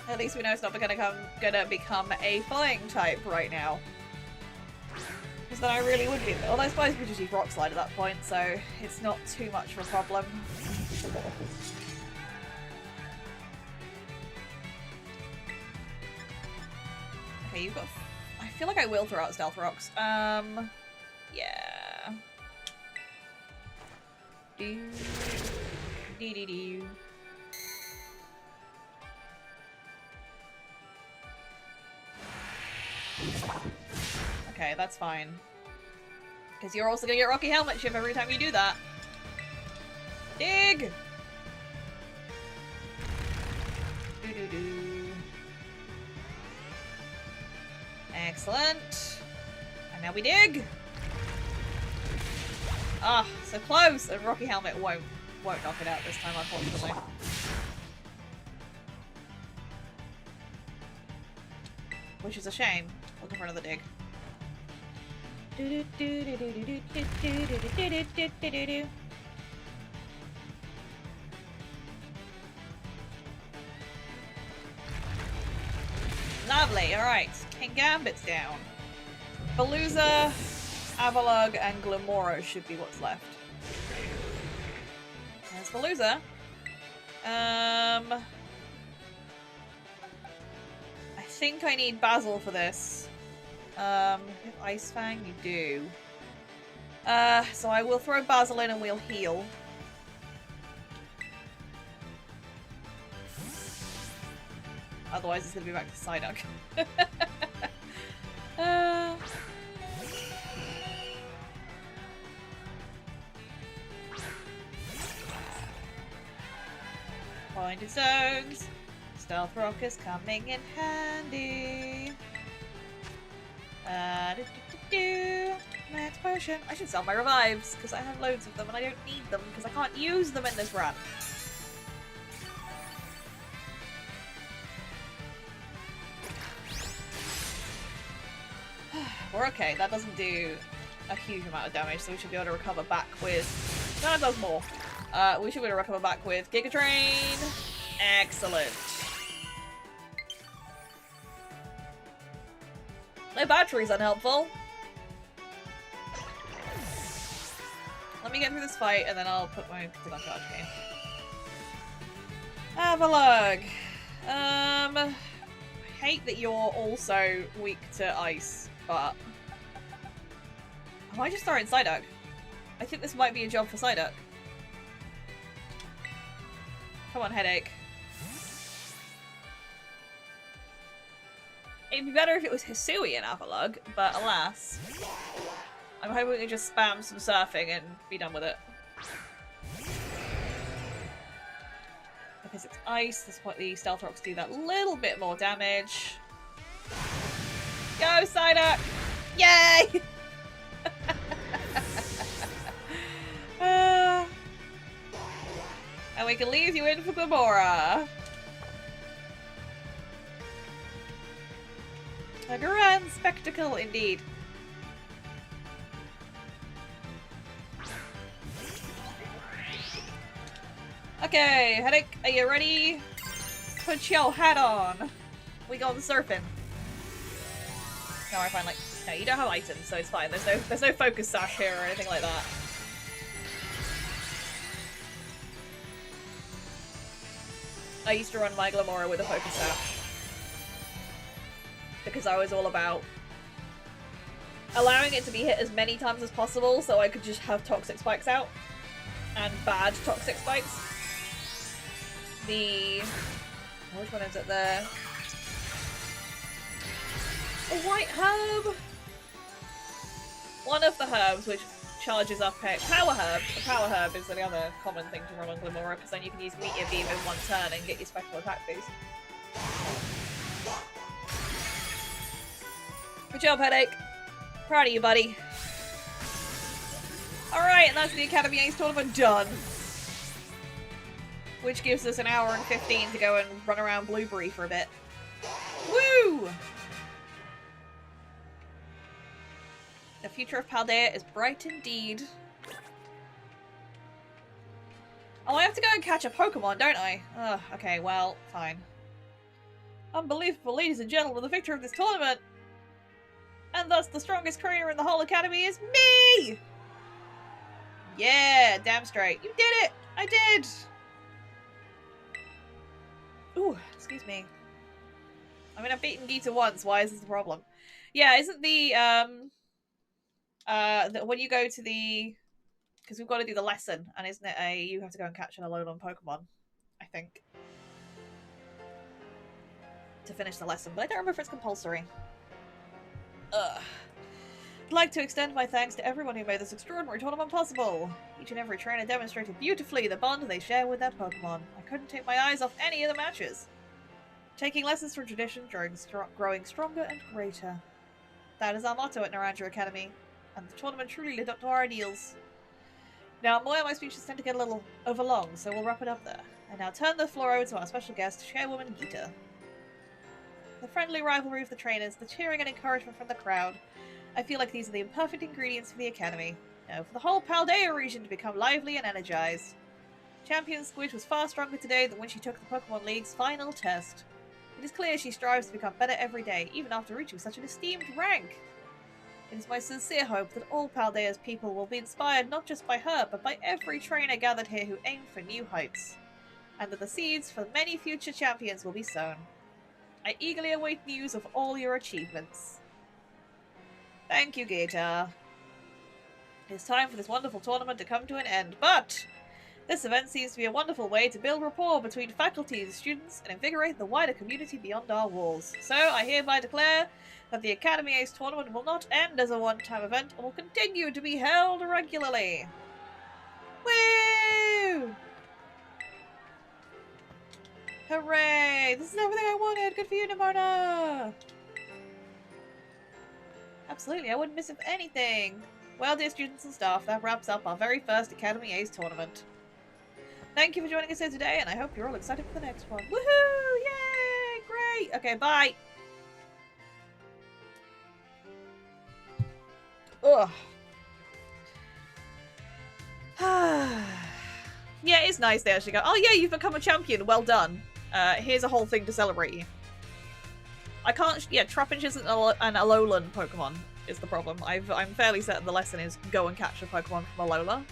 A: At least we know it's not gonna become a flying type right now. Because then I really would be. Although I suppose we just use Rock Slide at that point, so it's not too much of a problem. Okay, you've got. I feel like I will throw out Stealth Rocks. Yeah. Do. Okay, that's fine. Because you're also gonna get Rocky Helmet Chip every time you do that. Dig! Do-do-do. Excellent. And now we dig! Ah, so close! And Rocky Helmet won't knock it out this time, unfortunately. Which is a shame. Looking for another dig. Lovely, alright. King Gambit's down. Palooza, Avalugg, and Glamora should be what's left. There's Palooza. I think I need Basil for this. Ice Fang, you do. So I will throw Basil in and we'll heal. Otherwise it's gonna be back to Psyduck. Pointed Stones. Stealth Rock is coming in handy. Max Potion. I should sell my revives, because I have loads of them and I don't need them, because I can't use them in this run. We're okay, that doesn't do a huge amount of damage, so we should be able to recover back with... No, it does more. We should be able to recover back with Giga Drain. Excellent. No battery's unhelpful. Let me get through this fight and then I'll put my pixel on charge game. Avalugg. I hate that you're also weak to ice, but... I might just throw in Psyduck. I think this might be a job for Psyduck. Come on, Headache. It'd be better if it was Hisui and Avalugg, but alas. I'm hoping we can just spam some surfing and be done with it. Because it's ice, that's why the Stealth Rocks do that little bit more damage. Go, Psyduck! Yay! And we can leave you in for Glamora. A grand spectacle, indeed. Okay, Headache, are you ready? Put your hat on. We going surfing. No, I find like no, you don't have items, so it's fine. There's no focus sash here or anything like that. I used to run my Glamora with a focus staff. Because I was all about allowing it to be hit as many times as possible so I could just have toxic spikes out. And bad toxic spikes. Which one is it there? A white herb! One of the herbs which charges up a power herb. A power herb is the other common thing to run on Glamora, because then you can use Meteor Beam in one turn and get your special attack boost. Good job, Headache. Proud of you, buddy. Alright, and that's the Academy Ace tournament done. Which gives us an hour and 15 to go and run around Blueberry for a bit. Woo! The future of Paldea is bright indeed. Oh, I have to go and catch a Pokemon, don't I? Ugh, okay, well, fine. Unbelievable, ladies and gentlemen, the victor of this tournament! And thus the strongest trainer in the whole academy is me! Yeah, damn straight. You did it! I did! Ooh, excuse me. I mean, I've beaten Geeta once, why is this the problem? Yeah, isn't when you go to the... Because we've got to do the lesson, and isn't it you have to go and catch an Alolan Pokemon, I think. To finish the lesson, but I don't remember if it's compulsory. Ugh. I'd like to extend my thanks to everyone who made this extraordinary tournament possible. Each and every trainer demonstrated beautifully the bond they share with their Pokemon. I couldn't take my eyes off any of the matches. Taking lessons from tradition, growing stronger and greater. That is our motto at Naranja Academy, and the tournament truly lived up to our ideals. Now, my speeches tend to get a little overlong, so we'll wrap it up there. I now turn the floor over to our special guest, Chairwoman Geeta. The friendly rivalry of the trainers, the cheering and encouragement from the crowd. I feel like these are the imperfect ingredients for the Academy. Now, for the whole Paldea region to become lively and energized. Champion Squidge was far stronger today than when she took the Pokemon League's final test. It is clear she strives to become better every day, even after reaching such an esteemed rank. It is my sincere hope that all Paldea's people will be inspired not just by her, but by every trainer gathered here who aim for new heights, and that the seeds for many future champions will be sown. I eagerly await news of all your achievements. Thank you, Geeta. It is time for this wonderful tournament to come to an end, but this event seems to be a wonderful way to build rapport between faculties, students, and invigorate the wider community beyond our walls. So I hereby declare that the Academy Ace tournament will not end as a one-time event and will continue to be held regularly. Woo! Hooray! This is everything I wanted! Good for you, Nimona! Absolutely, I wouldn't miss it for anything! Well, dear students and staff, that wraps up our very first Academy Ace tournament. Thank you for joining us here today, and I hope you're all excited for the next one. Woohoo! Yay! Great! Okay, bye! Ugh. Yeah, it's nice they actually go, oh yeah, you've become a champion, well done. Here's a whole thing to celebrate you. I can't, yeah, Trapinch isn't an Alolan Pokemon, is the problem. I'm fairly certain the lesson is go and catch a Pokemon from Alola.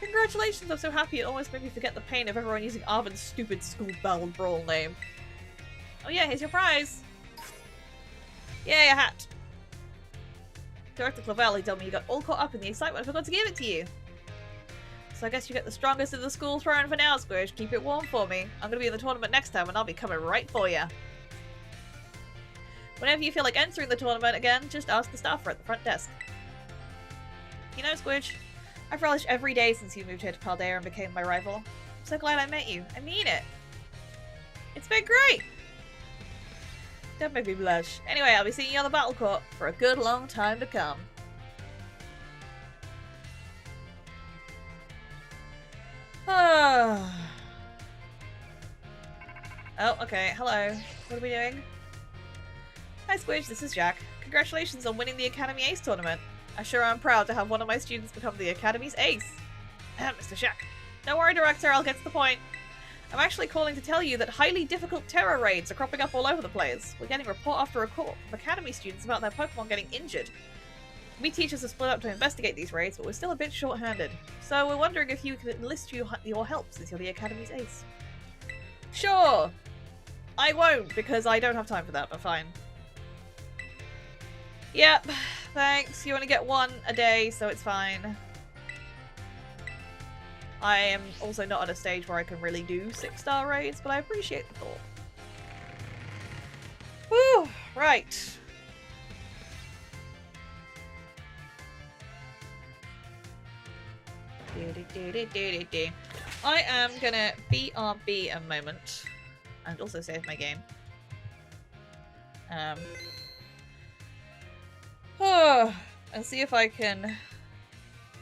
A: Congratulations, I'm so happy it almost made me forget the pain of everyone using Arven's stupid school battle brawl name. Oh yeah, here's your prize! Yay, a hat! Director Clavelli told me you got all caught up in the excitement, I forgot to give it to you. So I guess you get the strongest of the school throne for now, Squish. Keep it warm for me. I'm gonna be in the tournament next time and I'll be coming right for you. Whenever you feel like entering the tournament again, just ask the staffer at the front desk. You know, Squidge, I've relished every day since you moved here to Paldea and became my rival. I'm so glad I met you. I mean it. It's been great! Don't make me blush. Anyway, I'll be seeing you on the battle court for a good long time to come. Oh, okay. Hello. What are we doing? Hi, Squidge. This is Jack. Congratulations on winning the Academy Ace tournament. I sure am proud to have one of my students become the Academy's ace. Mr. Shack. Don't worry, Director. I'll get to the point. I'm actually calling to tell you that highly difficult terror raids are cropping up all over the place. We're getting report after report from Academy students about their Pokemon getting injured. We teachers are split up to investigate these raids, but we're still a bit short-handed. So we're wondering if you could enlist your help since you're the Academy's ace. Sure. I won't, because I don't have time for that, but fine. Yep, thanks. You only get one a day, so it's fine. I am also not at a stage where I can really do 6-star raids, but I appreciate the thought. Whew, right. I am gonna BRB a moment. And also save my game. And see if I can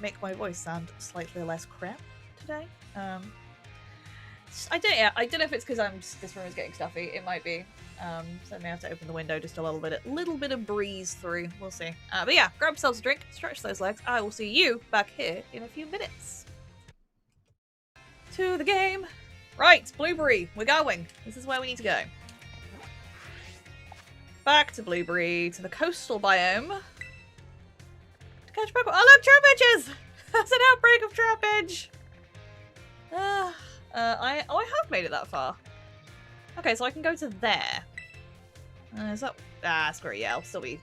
A: make my voice sound slightly less crap today. I don't know if it's because this room is getting stuffy. It might be. So I may have to open the window just a little bit of breeze through. We'll see. But yeah, grab yourselves a drink, stretch those legs. I will see you back here in a few minutes. To the game. Right, Blueberry, we're going. This is where we need to go. Back to Blueberry, to the coastal biome. To catch Pokemon. Oh look, Trapinches! That's an outbreak of Trapinch! I have made it that far. Okay, so I can go to there. Is that... Ah, screw it, yeah, I'll still be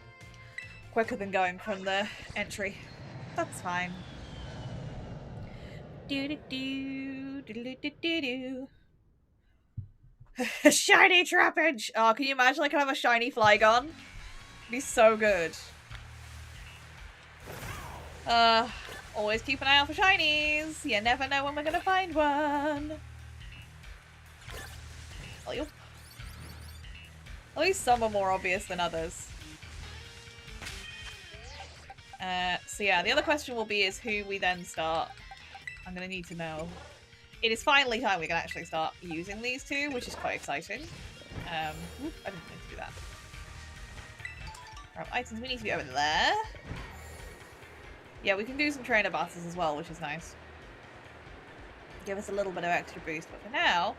A: quicker than going from the entry. That's fine. Do-do-do, shiny Trapinch! Oh, can you imagine I can have a shiny Flygon? It'd be so good. Always keep an eye out for shinies. You never know when we're gonna find one. At least some are more obvious than others. So yeah, the other question will be is who we then start. I'm gonna need to know. It is finally time we can actually start using these two, which is quite exciting. I didn't mean to do that. Right, items, we need to be over there. Yeah, we can do some trainer battles as well, which is nice. Give us a little bit of extra boost, but for now...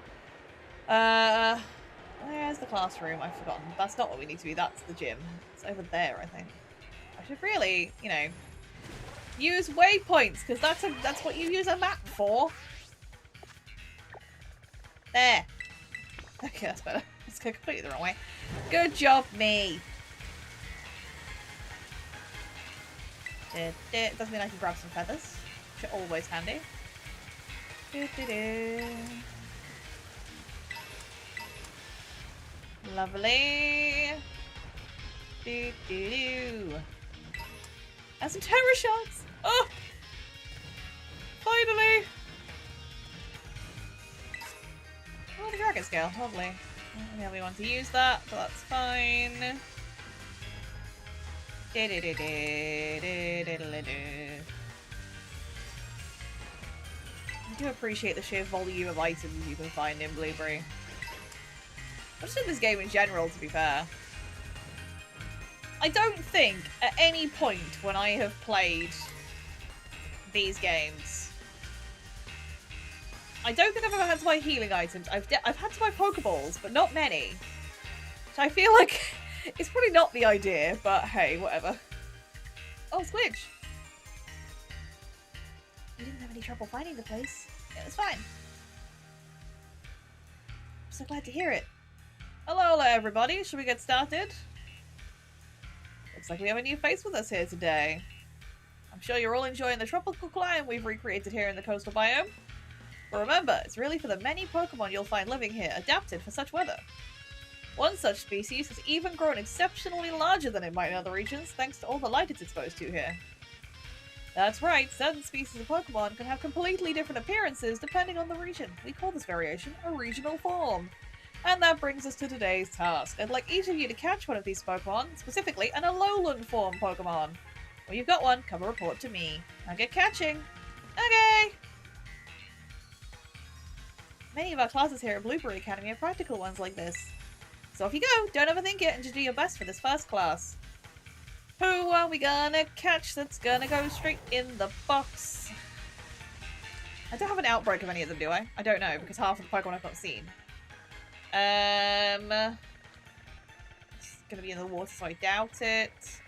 A: where's the classroom? I've forgotten. That's not what we need to be, that's the gym. It's over there, I think. I should really, you know, use waypoints, because that's what you use a map for. There. Okay, that's better. Let's go completely the wrong way. Good job, me. Doesn't mean I can grab some feathers, which are always handy. Lovely. And some terror shots. Oh, finally. Oh, the dragon scale, lovely. Yeah, we want to use that, but that's fine. I do appreciate the sheer volume of items you can find in Blueberry. Just in this game in general, to be fair. I don't think at any point when I have played these games, I don't think I've ever had to buy healing items. I've had to buy Pokeballs, but not many. So I feel like it's probably not the idea, but hey, whatever. Oh, Squidge! You didn't have any trouble finding the place. It was fine. I'm so glad to hear it. Hello, everybody. Shall we get started? Looks like we have a new face with us here today. I'm sure you're all enjoying the tropical climate we've recreated here in the coastal biome. But remember, it's really for the many Pokemon you'll find living here, adapted for such weather. One such species has even grown exceptionally larger than it might in other regions, thanks to all the light it's exposed to here. That's right, certain species of Pokemon can have completely different appearances depending on the region. We call this variation a regional form. And that brings us to today's task. I'd like each of you to catch one of these Pokemon, specifically an Alolan form Pokemon. When you've got one, come and report to me. Now get catching! Okay! Many of our classes here at Blueberry Academy are practical ones like this. So off you go, don't overthink it, and just do your best for this first class. Who are we gonna catch that's gonna go straight in the box? I don't have an outbreak of any of them, do I? I don't know, because half of the Pokemon I've not seen. It's gonna be in the water, so I doubt it.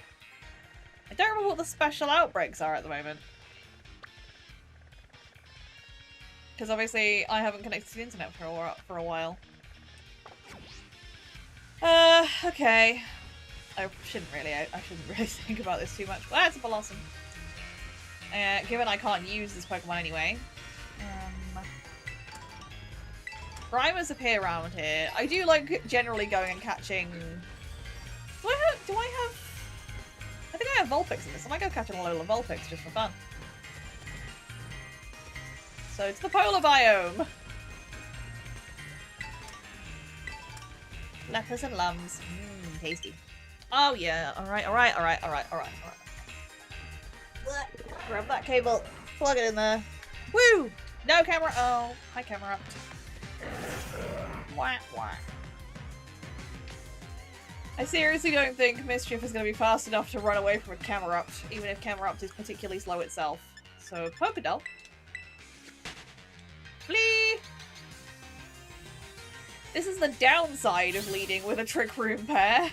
A: I don't remember what the special outbreaks are at the moment. Because obviously I haven't connected to the internet for a while. Okay. I shouldn't really think about this too much. But that's a Blossom. Given I can't use this Pokemon anyway. Primers appear around here. I do like generally going and catching... Do I have... I think I have Vulpix in this. I might go catch a Alola Vulpix just for fun. So it's the polar biome. Lepers and lums. Mmm, tasty. Oh yeah, alright. Grab that cable, plug it in there. Woo! No camera. Oh, hi camera. Wah, wah. I seriously don't think Mischief is going to be fast enough to run away from a Camerupt, even if Camerupt is particularly slow itself. So, Pokédoll. Flee! This is the downside of leading with a Trick Room pair.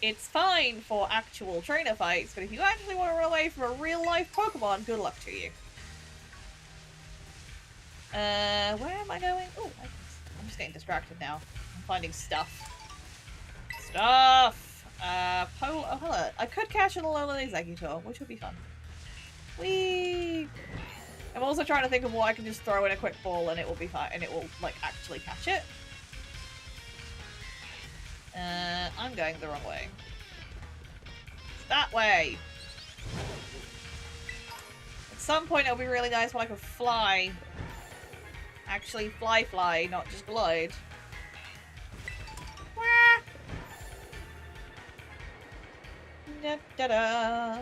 A: It's fine for actual trainer fights, but if you actually want to run away from a real-life Pokemon, good luck to you. Where am I going? Oh, I'm just getting distracted now. I'm finding stuff. Oh, hello. I could catch an Alola Exeggutor, which would be fun. Whee! I'm also trying to think of what I can just throw in a quick ball and it will be fine, and it will, like, actually catch it. I'm going the wrong way. It's that way! At some point it'll be really nice when I can fly. Actually fly, not just glide. Wah! Da da da.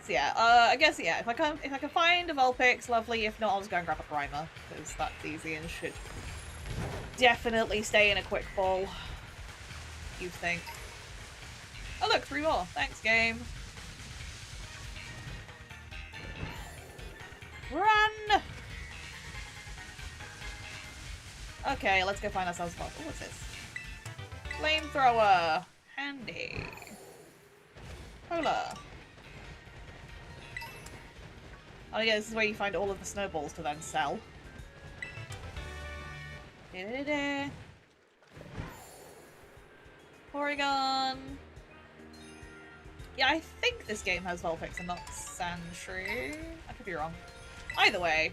A: So yeah, I guess yeah. If I can find a Vulpix, lovely. If not, I'll just go and grab a Grimer because that's easy and should definitely stay in a quick ball. You think? Oh look, 3 more. Thanks, game. Run! Okay, let's go find ourselves a boss. Oh, what's this? Flamethrower. Handy. Polar. Oh yeah, this is where you find all of the snowballs to then sell. Da-da-da. Porygon. Yeah, I think this game has Vulpix and not Sandshrew. I could be wrong. Either way,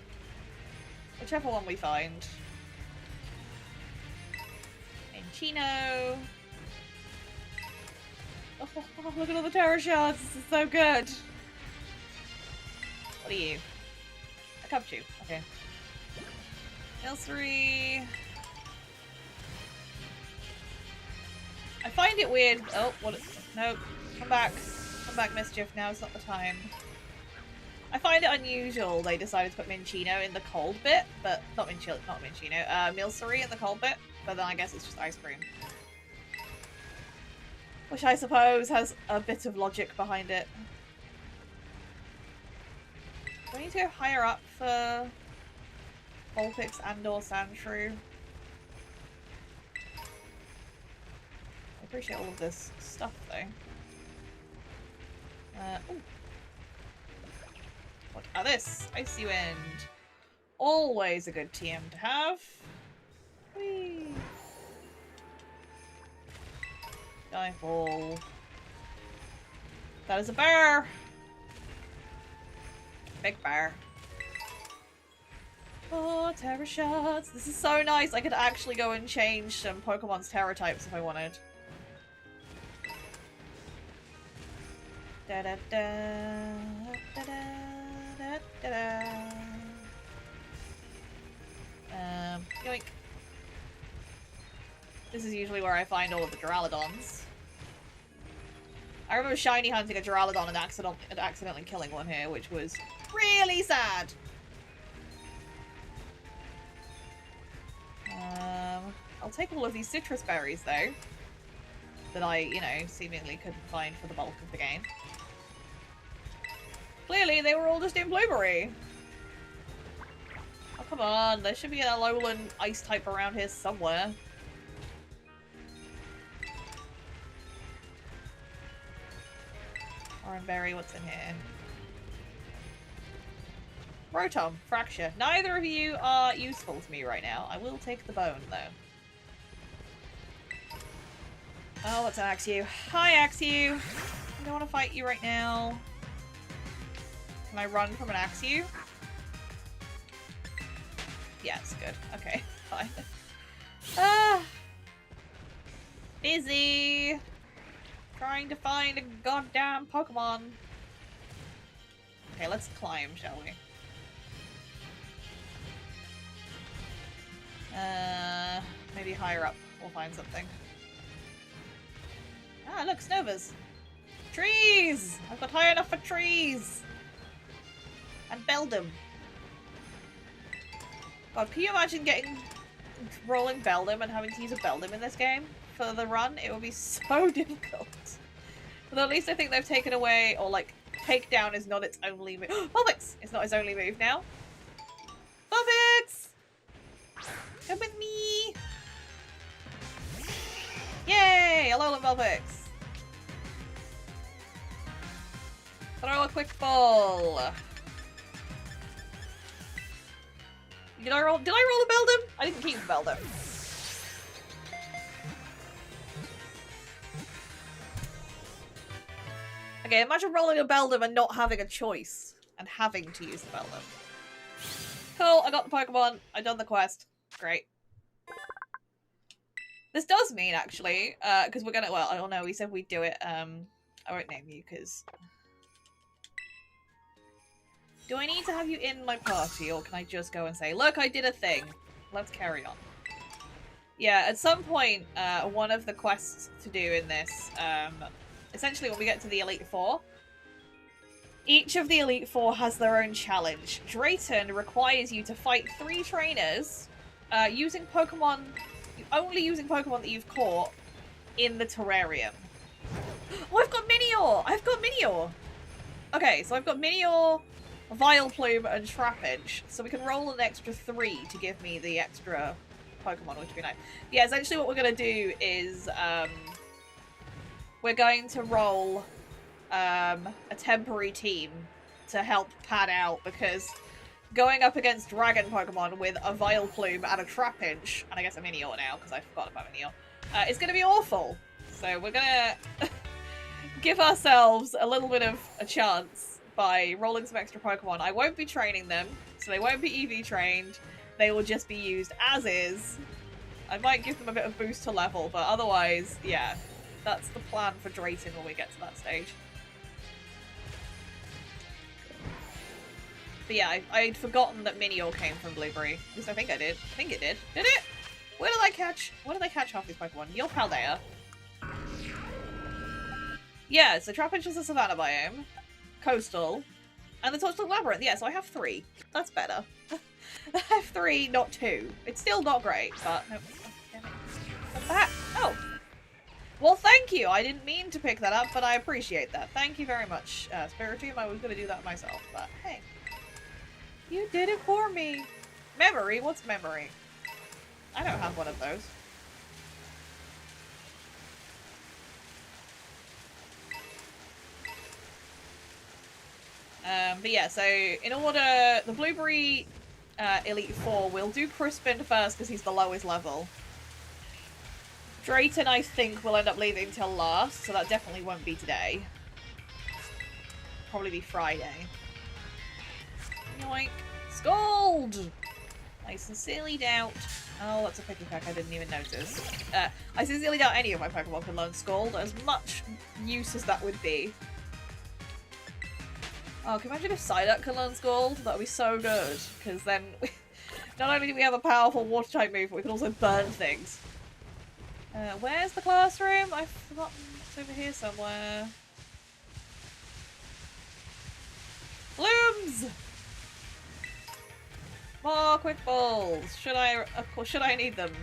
A: whichever one we find. Minccino. Oh, look at all the Terra Shards. This is so good. What are you? A Cubchoo. Okay. Milcery. I find it weird. Oh, what? Nope. Come back. Come back, Mischief. Now is not the time. I find it unusual they decided to put Minccino in the cold bit, but not Minccino. Milcery in the cold bit, but then I guess it's just ice cream. Which I suppose has a bit of logic behind it. Do I need to go higher up for Vulpix and or Sandshrew? I appreciate all of this stuff though. Ooh. What are this? Icy Wind. Always a good TM to have. Whee! Dive Ball. That is a bear! Big bear. Oh, Terra Shards. This is so nice. I could actually go and change some Pokemon's Terra types if I wanted. Da da da da da da da da. Yoink. This is usually where I find all of the Duraludons. I remember shiny hunting a Duraludon and accidentally killing one here, which was really sad. I'll take all of these citrus berries though, that I, you know, seemingly couldn't find for the bulk of the game. Clearly, they were all just in Blueberry. Oh, come on. There should be an Alolan ice type around here somewhere. Oranberry, what's in here? Rotom, Fracture. Neither of you are useful to me right now. I will take the bone, though. Oh, let's Axew. Hi, Axew. I don't want to fight you right now. Can I run from an Axew? Yes, good. Okay, fine. Busy. Trying to find a goddamn Pokemon. Okay, let's climb, shall we? Maybe higher up we'll find something. Ah, look, Snovas. Trees! I've got high enough for trees! And Beldum. God, can you imagine rolling Beldum and having to use a Beldum in this game for the run? It would be so difficult. But at least I think they've taken away, or like, Takedown is not its only move. Vulpix! It's not its only move now. Vulpix! Come with me! Yay! Alolan Vulpix! Throw a quick ball! Did I roll a Beldum? I didn't keep the Beldum. Okay, imagine rolling a Beldum and not having a choice. And having to use the Beldum. Cool, I got the Pokemon. I've done the quest. Great. This does mean, actually, because we're gonna- well, I don't know, we said we'd do it, I won't name you, because... Do I need to have you in my party, or can I just go and say, look, I did a thing. Let's carry on. Yeah, at some point, one of the quests to do in this, essentially when we get to the Elite Four, each of the Elite Four has their own challenge. Drayton requires you to fight 3 trainers, using Pokemon, only using Pokemon that you've caught in the terrarium. Oh, I've got Minior! I've got Minior! Okay, so I've got Minior, Vileplume, and Trapinch, so we can roll an extra 3 to give me the extra Pokemon, which would be nice. Yeah, essentially what we're going to do is, we're going to roll a temporary team to help pad out, because going up against Dragon Pokemon with a Vileplume and a Trapinch, and I guess a Minior now, because I forgot about Minior, is going to be awful. So we're going to give ourselves a little bit of a chance by rolling some extra Pokemon. I won't be training them, so they won't be EV trained. They will just be used as is. I might give them a bit of boost to level, but otherwise, yeah, that's the plan for Drayton when we get to that stage. But yeah, I'd forgotten that Minior came from Blueberry. At least I think I did. I think it did. Did it? Where did I catch half these Pokemon? You're Paldea. Yeah, so Trapinch is a Savannah biome. Coastal. And the Toxic Labyrinth. Yeah, so I have 3. That's better. I have 3, not 2. It's still not great, but... No, damn it. What's that? Oh! Well, thank you! I didn't mean to pick that up, but I appreciate that. Thank you very much, Spiritomb. I was going to do that myself, but hey. You did it for me! Memory? What's memory? I don't have one of those. But yeah, so in order, the Blueberry Elite Four, we'll do Crispin first because he's the lowest level. Drayton, I think, will end up leaving till last, so that definitely won't be today. Probably be Friday. Yoink! Scold! I sincerely doubt... Oh, that's a picky pack, I didn't even notice. I sincerely doubt any of my Pokemon can learn Scold, as much use as that would be. Oh, can you imagine if Psyduck can learn Scald? That would be so good, because then not only do we have a powerful water-type move, but we can also burn things. Where's the classroom? I've forgotten. It's over here somewhere. Blooms! More quick balls. Should I? Of course, should I need them?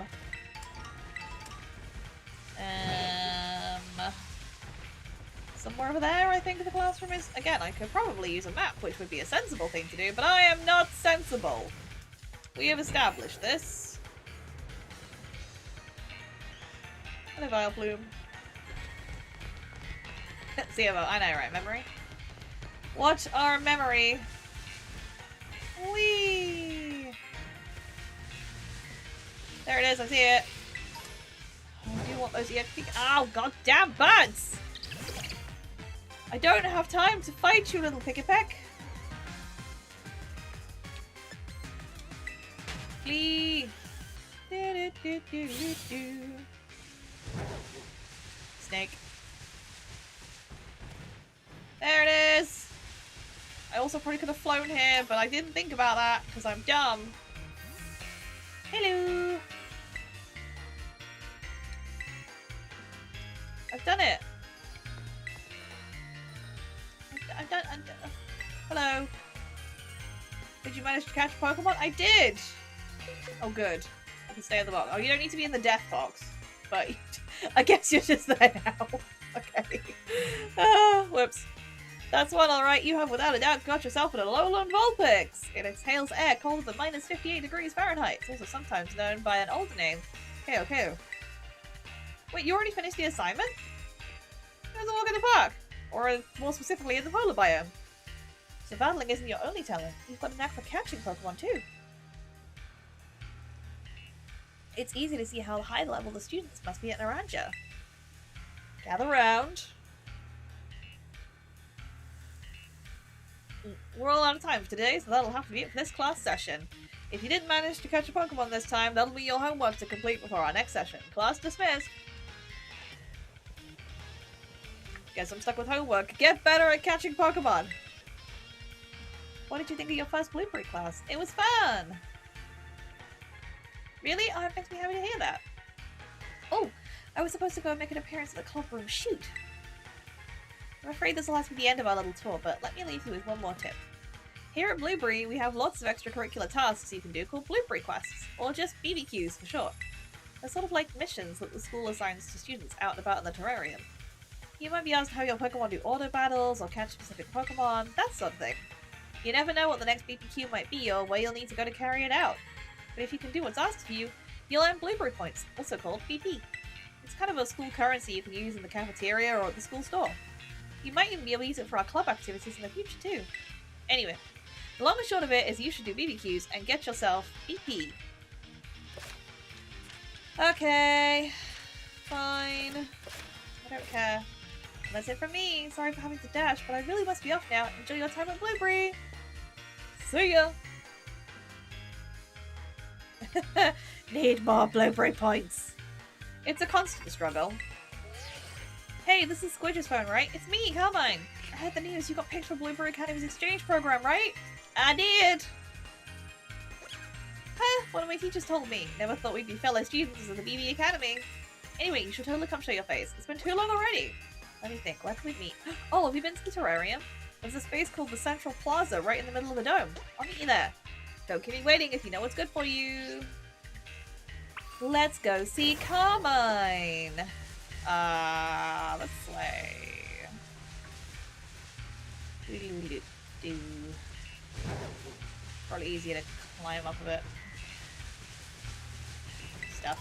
A: Somewhere over there, I think the classroom is. Again, I could probably use a map, which would be a sensible thing to do, but I am not sensible. We have established this. Hello, Vileplume. CMO, I know, right? Memory? What are memory? Whee! There it is, I see it. Oh, I do want those EXP. Oh, goddamn birds! I don't have time to fight you, little pick-a-peck. Flee! Snake. There it is! I also probably could have flown here, but I didn't think about that because I'm dumb. Hello! I've done it! I'm done. Hello. Did you manage to catch a Pokemon? I did! Oh, good. I can stay in the box. Oh, you don't need to be in the death box. But I guess you're just there now. Okay. Whoops. That's one, alright. You have without a doubt got yourself an Alolan Vulpix. It exhales air colder than minus 58 degrees Fahrenheit. It's also sometimes known by an older name. Okay. Wait, you already finished the assignment? There's a walk in the park. Or more specifically in the polar biome. So battling isn't your only talent. You've got a knack for catching Pokemon too. It's easy to see how high level the students must be at Naranja. Gather round. We're all out of time for today, so that'll have to be it for this class session. If you didn't manage to catch a Pokemon this time, that'll be your homework to complete before our next session. Class dismissed. Guess I'm stuck with homework. Get better at catching Pokemon! What did you think of your first Blueberry class? It was fun! Really? Oh, it makes me happy to hear that. Oh, I was supposed to go and make an appearance at the club room. Shoot! I'm afraid this will have to be the end of our little tour, but let me leave you with one more tip. Here at Blueberry, we have lots of extracurricular tasks you can do called Blueberry quests, or just BBQs for short. They're sort of like missions that the school assigns to students out and about in the terrarium. You might be asked how your Pokemon do auto battles, or catch specific Pokemon, that sort of thing. You never know what the next BBQ might be, or where you'll need to go to carry it out. But if you can do what's asked of you, you'll earn Blueberry points, also called BP. It's kind of a school currency you can use in the cafeteria or at the school store. You might even be able to use it for our club activities in the future too. Anyway, the long and short of it is you should do BBQs and get yourself BP. Okay, fine. I don't care. That's it from me. Sorry for having to dash, but I really must be off now. Enjoy your time at Blueberry. See ya! Need more Blueberry points. It's a constant struggle. Hey, this is Squidge's phone, right? It's me, Carmine. I heard the news. You got picked for Blueberry Academy's exchange program, right? I did. Huh? One of my teachers told me. Never thought we'd be fellow students at the BB Academy. Anyway, you should totally come show your face. It's been too long already. Let me think. Where can we meet? Oh, have you been to the terrarium? There's a space called the Central Plaza right in the middle of the dome. I'll meet you there. Don't keep me waiting if you know what's good for you. Let's go see Carmine. Let's play. Probably easier to climb up a bit. Stuff.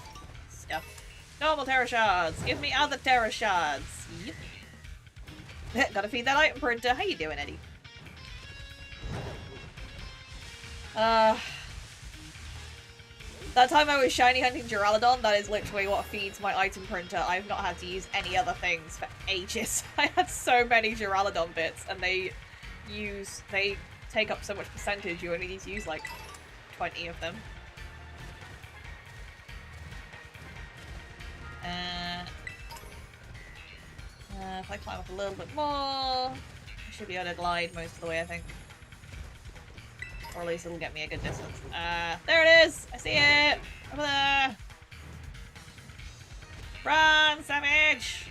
A: Normal Terra Shards! Give me other Terra Shards! Yep. Gotta feed that item printer. How you doing, Eddie? That time I was shiny hunting Duraludon, that is literally what feeds my item printer. I've not had to use any other things for ages. I had so many Duraludon bits, and they take up so much percentage, you only need to use like 20 of them. If I climb up a little bit more, I should be able to glide most of the way, I think. Or at least it'll get me a good distance. There it is! I see it! Over there! Run, Savage!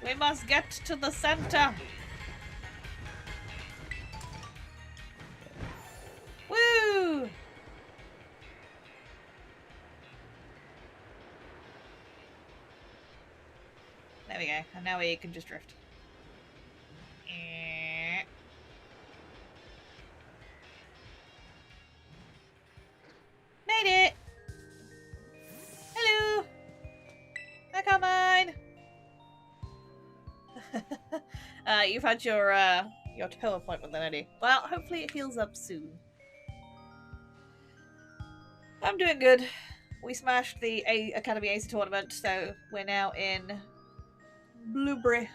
A: We must get to the center! Woo! There we go. And now we can just drift. Made it! Hello! Hi, Carmine! You've had your toe appointment then, Eddie. Well, hopefully it heals up soon. I'm doing good. We smashed the Academy Ace tournament, so we're now in Blueberry.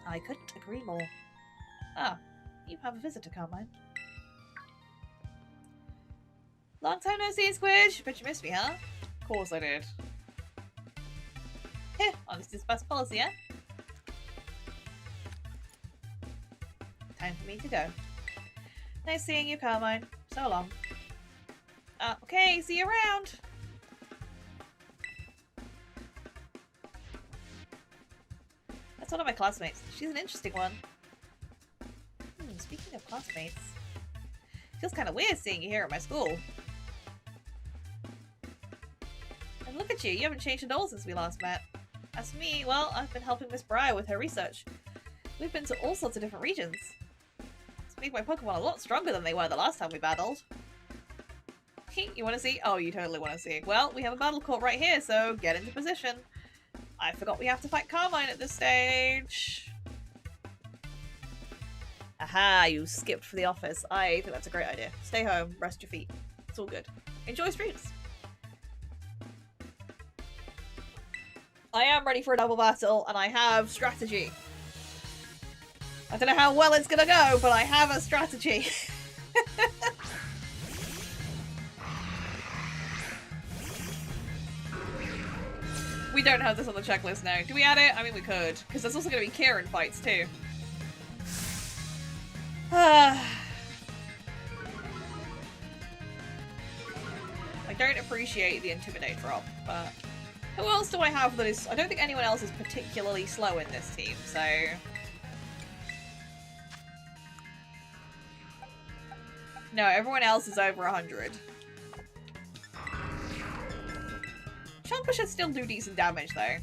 A: I couldn't agree more. Ah, you have a visitor, Carmine. Long time no see, Squidge. Bet you missed me, huh? Of course I did. Heh, honesty's best policy, eh? Time for me to go. Nice seeing you, Carmine. So long. Okay, see you around! That's one of my classmates. She's an interesting one. Speaking of classmates, feels kind of weird seeing you here at my school. And look at you, you haven't changed at all since we last met. As for me, well, I've been helping Miss Briar with her research. We've been to all sorts of different regions. It's made my Pokemon a lot stronger than they were the last time we battled. You want to see? Oh, you totally want to see. Well, we have a battle court right here, so get into position. I forgot we have to fight Carmine at this stage. Aha, you skipped for the office. I think that's a great idea. Stay home, rest your feet. It's all good. Enjoy streams. I am ready for a double battle, and I have strategy. I don't know how well it's gonna go, but I have a strategy. We don't have this on the checklist now. Do we add it? I mean, we could. Because there's also going to be Kieran fights, too. I don't appreciate the Intimidate drop, but... Who else do I have that is... I don't think anyone else is particularly slow in this team, so... No, everyone else is over 100. Chomper should still do decent damage, though.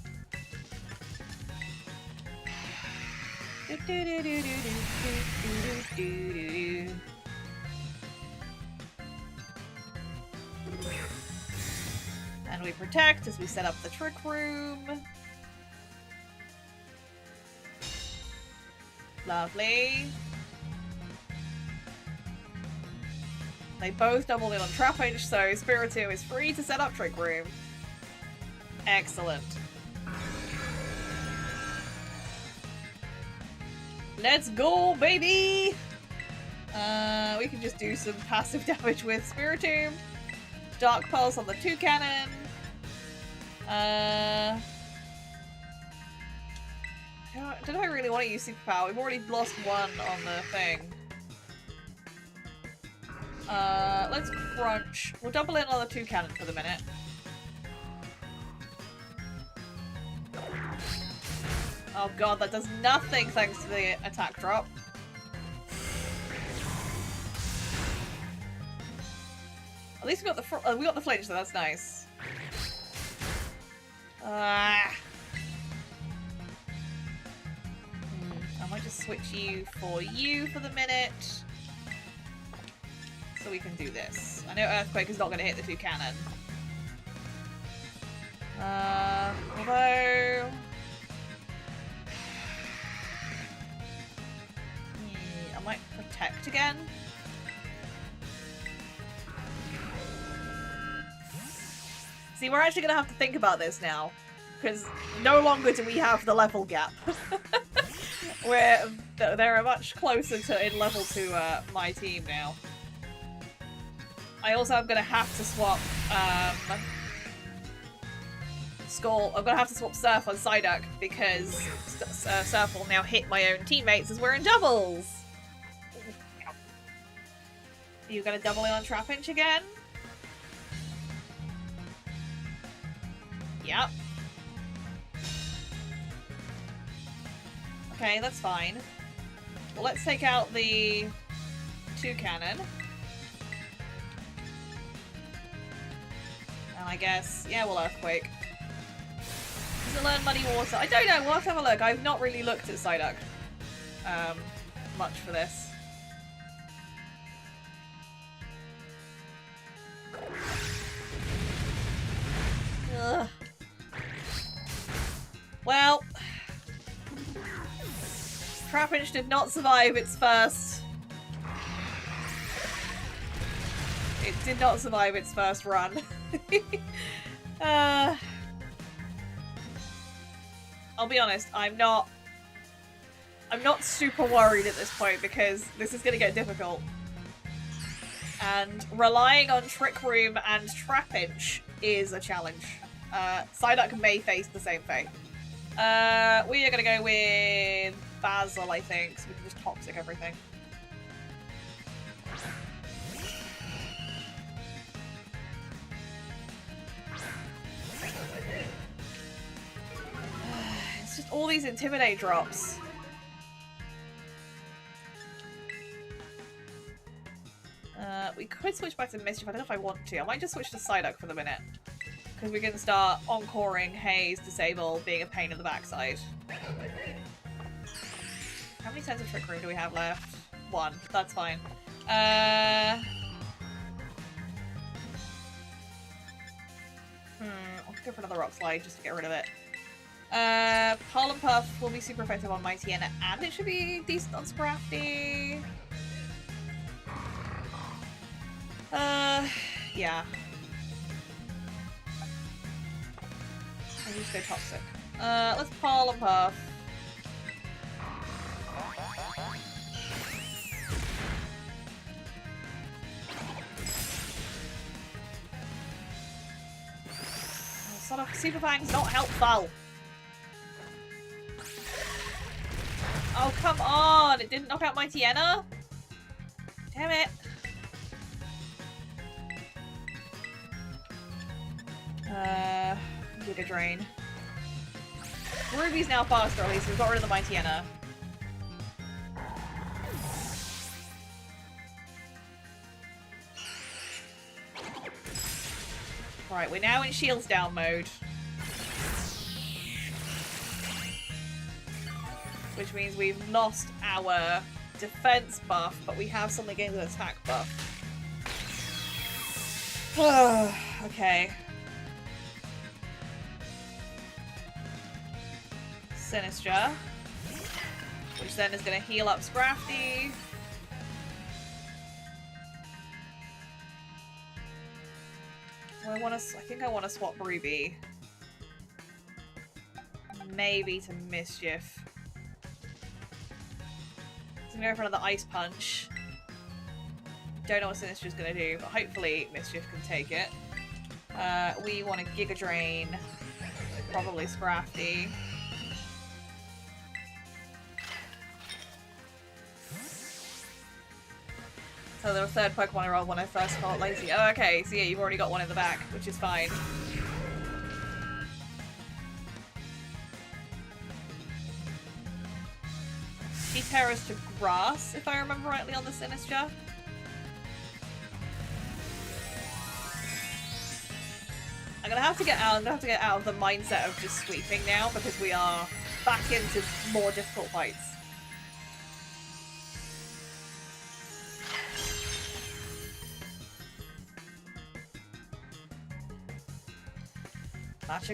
A: And we protect as we set up the trick room. Lovely. They both doubled in on Trapinch, so Spiritomb is free to set up trick room. Excellent. Let's go, baby! We can just do some passive damage with Spiritomb. Dark Pulse on the 2-cannon. Don't I really want to use Superpower? We've already lost one on the thing. Let's crunch. We'll double in on the 2-cannon for the minute. Oh god, that does nothing thanks to the attack drop. At least we got the flinch, so that's nice. I might just switch you for the minute. So we can do this. I know Earthquake is not going to hit the 2-cannon. Although... I might protect again. See, we're actually going to have to think about this now. Because no longer do we have the level gap. They're much closer to in level to my team now. I also am going to have to swap Skull. I'm going to have to swap Surf on Psyduck because Surf will now hit my own teammates as we're in doubles. Are you going to double in on Trapinch again? Yep. Okay, that's fine. Well, let's take out the 2-cannon. And I guess, yeah, we'll Earthquake. Does it learn Muddy Water? I don't know, we'll have to have a look. I've not really looked at Psyduck much for this. Ugh. Well, Trapinch did not survive its did not survive its first run. I'll be honest, I'm not super worried at this point because this is gonna get difficult. And relying on Trick Room and Trapinch is a challenge. Psyduck may face the same fate. We are gonna go with Basil, I think, so we can just toxic everything. It's just all these Intimidate drops. We could switch back to Mischief. I don't know if I want to. I might just switch to Psyduck for the minute. Because we can start encoring Haze, Disable, being a pain in the backside. How many sets of Trick Room do we have left? 1. That's fine. I'll go for another Rock Slide just to get rid of it. Pollen Puff will be super effective on Mightyena, and it should be decent on Scrafty. Yeah. I'll just go Toxic. Let's Pollen Puff. Sort of Super Fang's not helpful. Oh, come on! It didn't knock out Mightyena? Damn it. Giga Drain. Ruby's now faster, at least. We've got rid of the Mightyena. Right, we're now in shields down mode. Which means we've lost our defense buff, but we have something against an attack buff. Okay. Sinistra. Which then is going to heal up Scrafty. I think I want to swap Ruby. Maybe to Mischief. I'm going to go for another Ice Punch. Don't know what Sinistra's going to do, but hopefully Mischief can take it. We want a Giga Drain. Probably Scrafty. So there was a third Pokemon I rolled when I first felt lazy. Oh, okay, so yeah, you've already got one in the back, which is fine. She terrors to Grass, if I remember rightly, on the Sinistra. I'm gonna have to get out of the mindset of just sweeping now, because we are back into more difficult fights.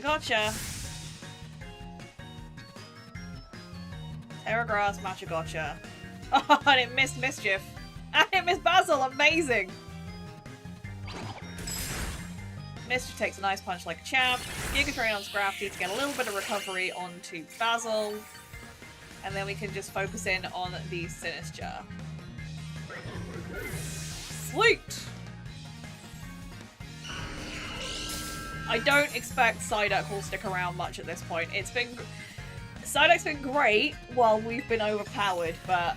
A: Gotcha. Terra Grass, Gotcha. Oh, and it missed Mischief. And it missed Basil, amazing! Mischief takes an Ice Punch like a champ. Giga Drain on Scrafty to get a little bit of recovery onto Basil. And then we can just focus in on the Sinistra. Sweet! I don't expect Psyduck will stick around much at this point. Psyduck's been great while we've been overpowered, but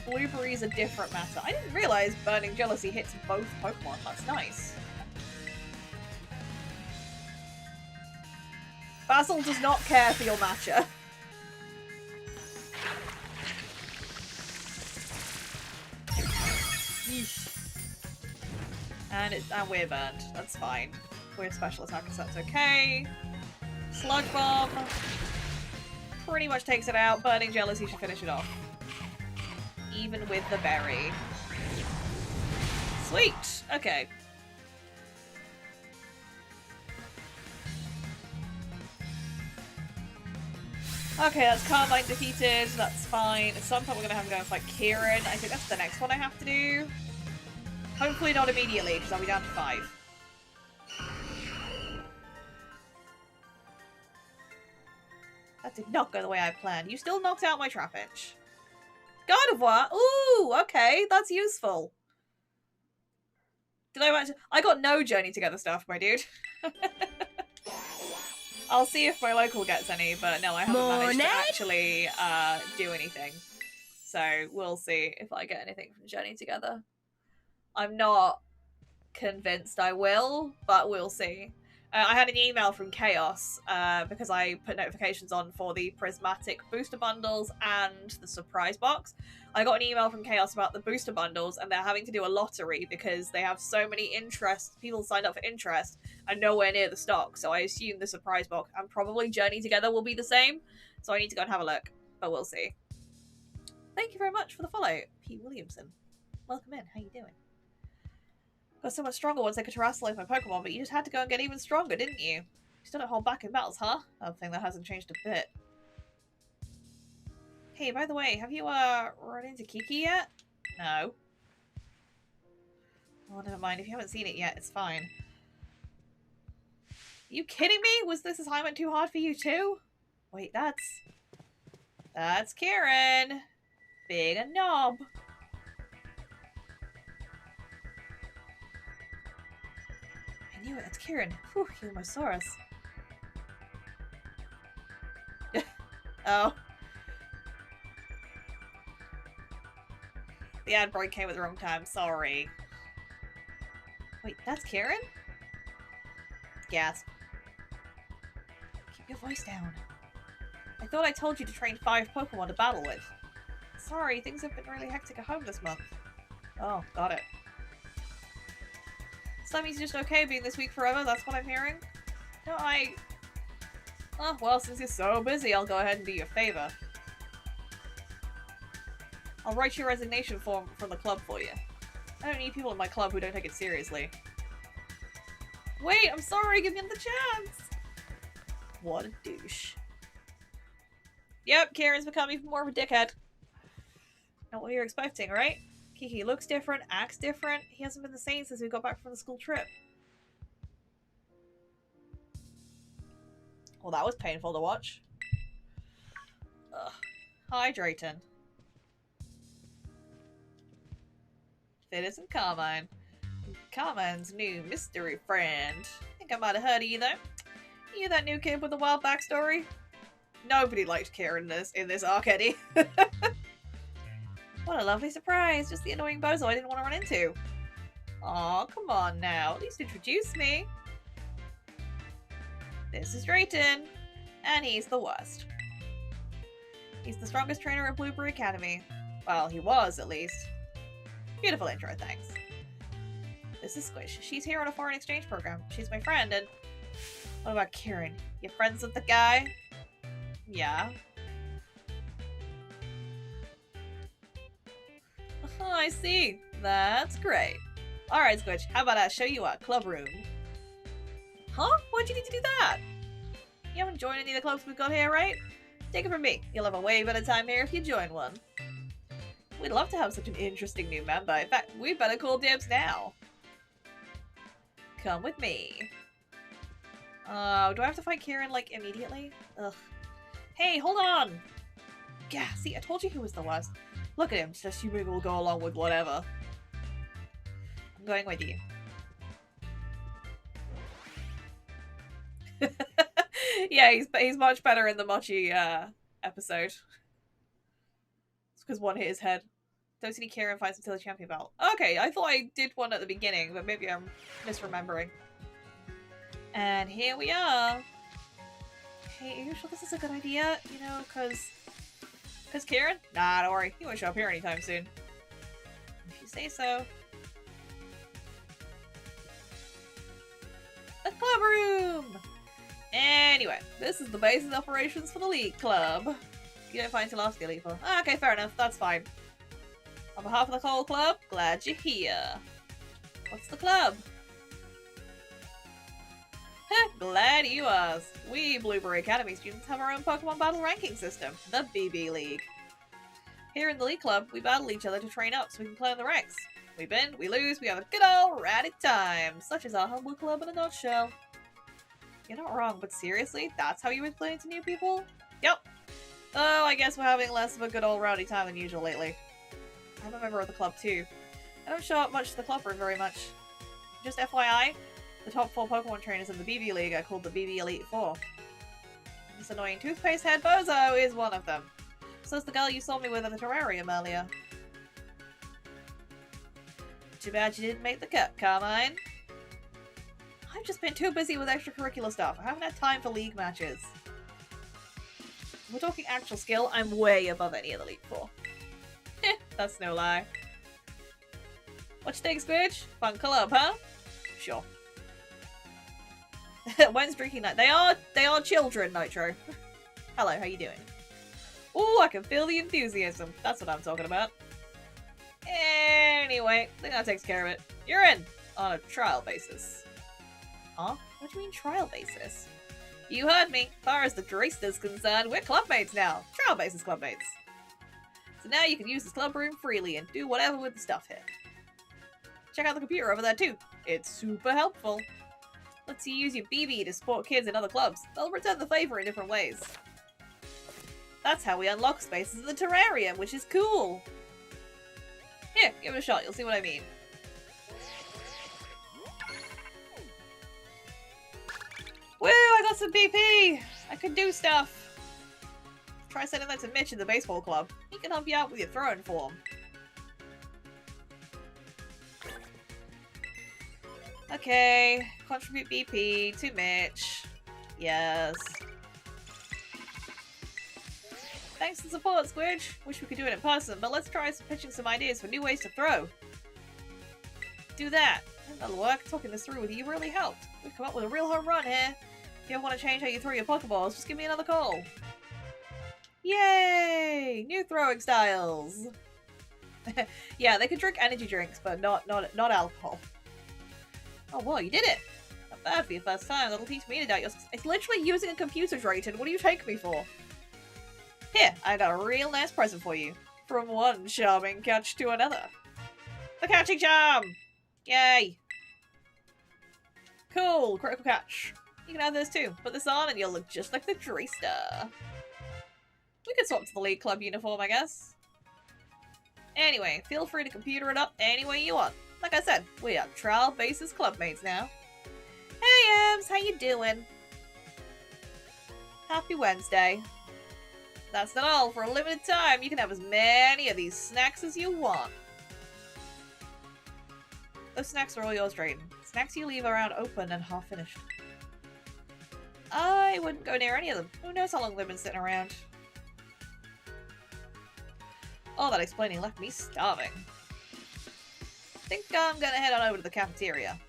A: Blueberry's a different matter. I didn't realize Burning Jealousy hits both Pokemon. That's nice. Basil does not care for your matcha. And we're burned. That's fine. We're special attackers, that's okay. Sludge Bomb pretty much takes it out. Burning Jealousy should finish it off. Even with the berry. Sweet! Okay. Okay, that's Carmine defeated. That's fine. At some point we're gonna have to go and fight Kieran. I think that's the next one I have to do. Hopefully not immediately, because I'll be down to 5. That did not go the way I planned. You still knocked out my Trapinch. Gardevoir? Ooh, okay, that's useful. Did I manage? I got no Journey Together stuff, my dude. I'll see if my local gets any, but no, I haven't managed to actually do anything. So we'll see if I get anything from Journey Together. I'm not convinced I will, but we'll see. I had an email from Chaos because I put notifications on for the prismatic booster bundles and the surprise box. I got an email from Chaos about the booster bundles, and they're having to do a lottery because they have so many people signed up for interest and nowhere near the stock. So I assume the surprise box and probably Journey Together will be the same. So I need to go and have a look, but we'll see. Thank you very much for the follow, P. Williamson. Welcome in. How you doing? Got so much stronger once I could terrestrialize my Pokemon, but you just had to go and get even stronger, didn't you? You still don't hold back in battles, huh? I think that hasn't changed a bit. Hey, by the way, have you, run into Kiki yet? No. Oh, never mind. If you haven't seen it yet, it's fine. Are you kidding me? Was this assignment too hard for you, too? Wait, that's Kieran. Big a knob. I knew it. It's Kieran. Whew, heal my Saurus. Oh. The ad break came at the wrong time. Sorry. Wait, that's Kieran? Gasp. Keep your voice down. I thought I told you to train 5 Pokemon to battle with. Sorry, things have been really hectic at home this month. Oh, got it. So that means you're just okay being this week forever? That's what I'm hearing? No, Oh, well, since you're so busy, I'll go ahead and do you a favor. I'll write your resignation form from the club for you. I don't need people in my club who don't take it seriously. Wait, I'm sorry, give me the chance! What a douche. Yep, Kieran's become even more of a dickhead. Not what you're expecting, right? Kiki looks different, acts different. He hasn't been the same since we got back from the school trip. Well, that was painful to watch. Ugh. Hi, Drayton. It isn't Carmine. Carmine's new mystery friend. I think I might have heard of you, though. You that new kid with the wild backstory? Nobody liked Kieran in this arc, Eddie. What a lovely surprise. Just the annoying bozo I didn't want to run into. Aw, come on now. At least introduce me. This is Drayton. And he's the worst. He's the strongest trainer at Blueberry Academy. Well, he was, at least. Beautiful intro, thanks. This is Squish. She's here on a foreign exchange program. She's my friend, and... What about Kieran? You friends with the guy? Yeah. Oh, I see. That's great. Alright, Squidge, how about I show you our club room? Huh? Why'd you need to do that? You haven't joined any of the clubs we've got here, right? Take it from me. You'll have a way better time here if you join one. We'd love to have such an interesting new member. In fact, we'd better call dibs now. Come with me. Oh, do I have to fight Kieran, like, immediately? Ugh. Hey, hold on! Yeah, see, I told you he was the worst. Look at him, just assuming we'll go along with whatever. I'm going with you. Yeah, he's much better in the Mochi episode. It's because one hit his head. Don't see any Kieran fights until the champion belt. Okay, I thought I did one at the beginning, but maybe I'm misremembering. And here we are. Hey, are you sure this is a good idea? You know, Cause Kieran? Nah, don't worry. He won't show up here anytime soon. If you say so. The club room! Anyway, this is the basic operations for the League Club. You don't find till after the Elite Four. Okay, fair enough. That's fine. On behalf of the whole club, glad you're here. What's the club? Glad you asked. We Blueberry Academy students have our own Pokemon battle ranking system, the BB League. Here in the League Club, we battle each other to train up so we can play on the ranks. We win, we lose, we have a good old rowdy time. Such is our humble club in a nutshell. You're not wrong, but seriously? That's how you explain it to new people? Yep. Oh, I guess we're having less of a good old rowdy time than usual lately. I'm a member of the club too. I don't show up much to the club room very much. Just FYI, the top 4 Pokemon trainers in the BB League are called the BB Elite 4. This annoying toothpaste head bozo is one of them. So's the girl you saw me with at the terrarium earlier. Too bad you didn't make the cut, Carmine. I've just been too busy with extracurricular stuff. I haven't had time for league matches. If we're talking actual skill, I'm way above any of the League 4. That's no lie. What you think, Squidge? Fun club, huh? Sure. When's drinking night? They are children, Nitro. Hello, how you doing? Ooh, I can feel the enthusiasm. That's what I'm talking about. Anyway, I think that takes care of it. You're in! On a trial basis. Huh? What do you mean trial basis? You heard me. As far as the Dreaster's concerned, we're clubmates now. Trial basis clubmates. So now you can use this club room freely and do whatever with the stuff here. Check out the computer over there too. It's super helpful. Lets you use your BB to support kids in other clubs. They'll return the favor in different ways. That's how we unlock spaces in the terrarium, which is cool. Here, give it a shot. You'll see what I mean. Woo! I got some BP! I can do stuff. Try sending that to Mitch in the baseball club. He can help you out with your throwing form. Okay. Contribute BP to Mitch. Yes. Thanks for the support, Squidge. Wish we could do it in person, but let's try pitching some ideas for new ways to throw. Do that. That'll work. Talking this through with you really helped. We've come up with a real home run here. If you ever want to change how you throw your Pokeballs, just give me another call. Yay! New throwing styles. Yeah, they can drink energy drinks, but not alcohol. Oh, well, you did it. Not bad for your first time. That'll teach me to doubt your... It's literally using a computer, Drayton. What do you take me for? Here, I got a real nice present for you. From one charming catch to another. The catching charm! Yay! Cool, critical catch. You can have this too. Put this on and you'll look just like the Dreaster. We could swap to the League Club uniform, I guess. Anyway, feel free to computer it up any way you want. Like I said, we are trial basis clubmates now. Hey Ems, how you doing? Happy Wednesday. That's not all. For a limited time, you can have as many of these snacks as you want. Those snacks are all yours, Drayton. Snacks you leave around open and half finished. I wouldn't go near any of them. Who knows how long they've been sitting around. All that explaining left me starving. Think I'm gonna head on over to the cafeteria.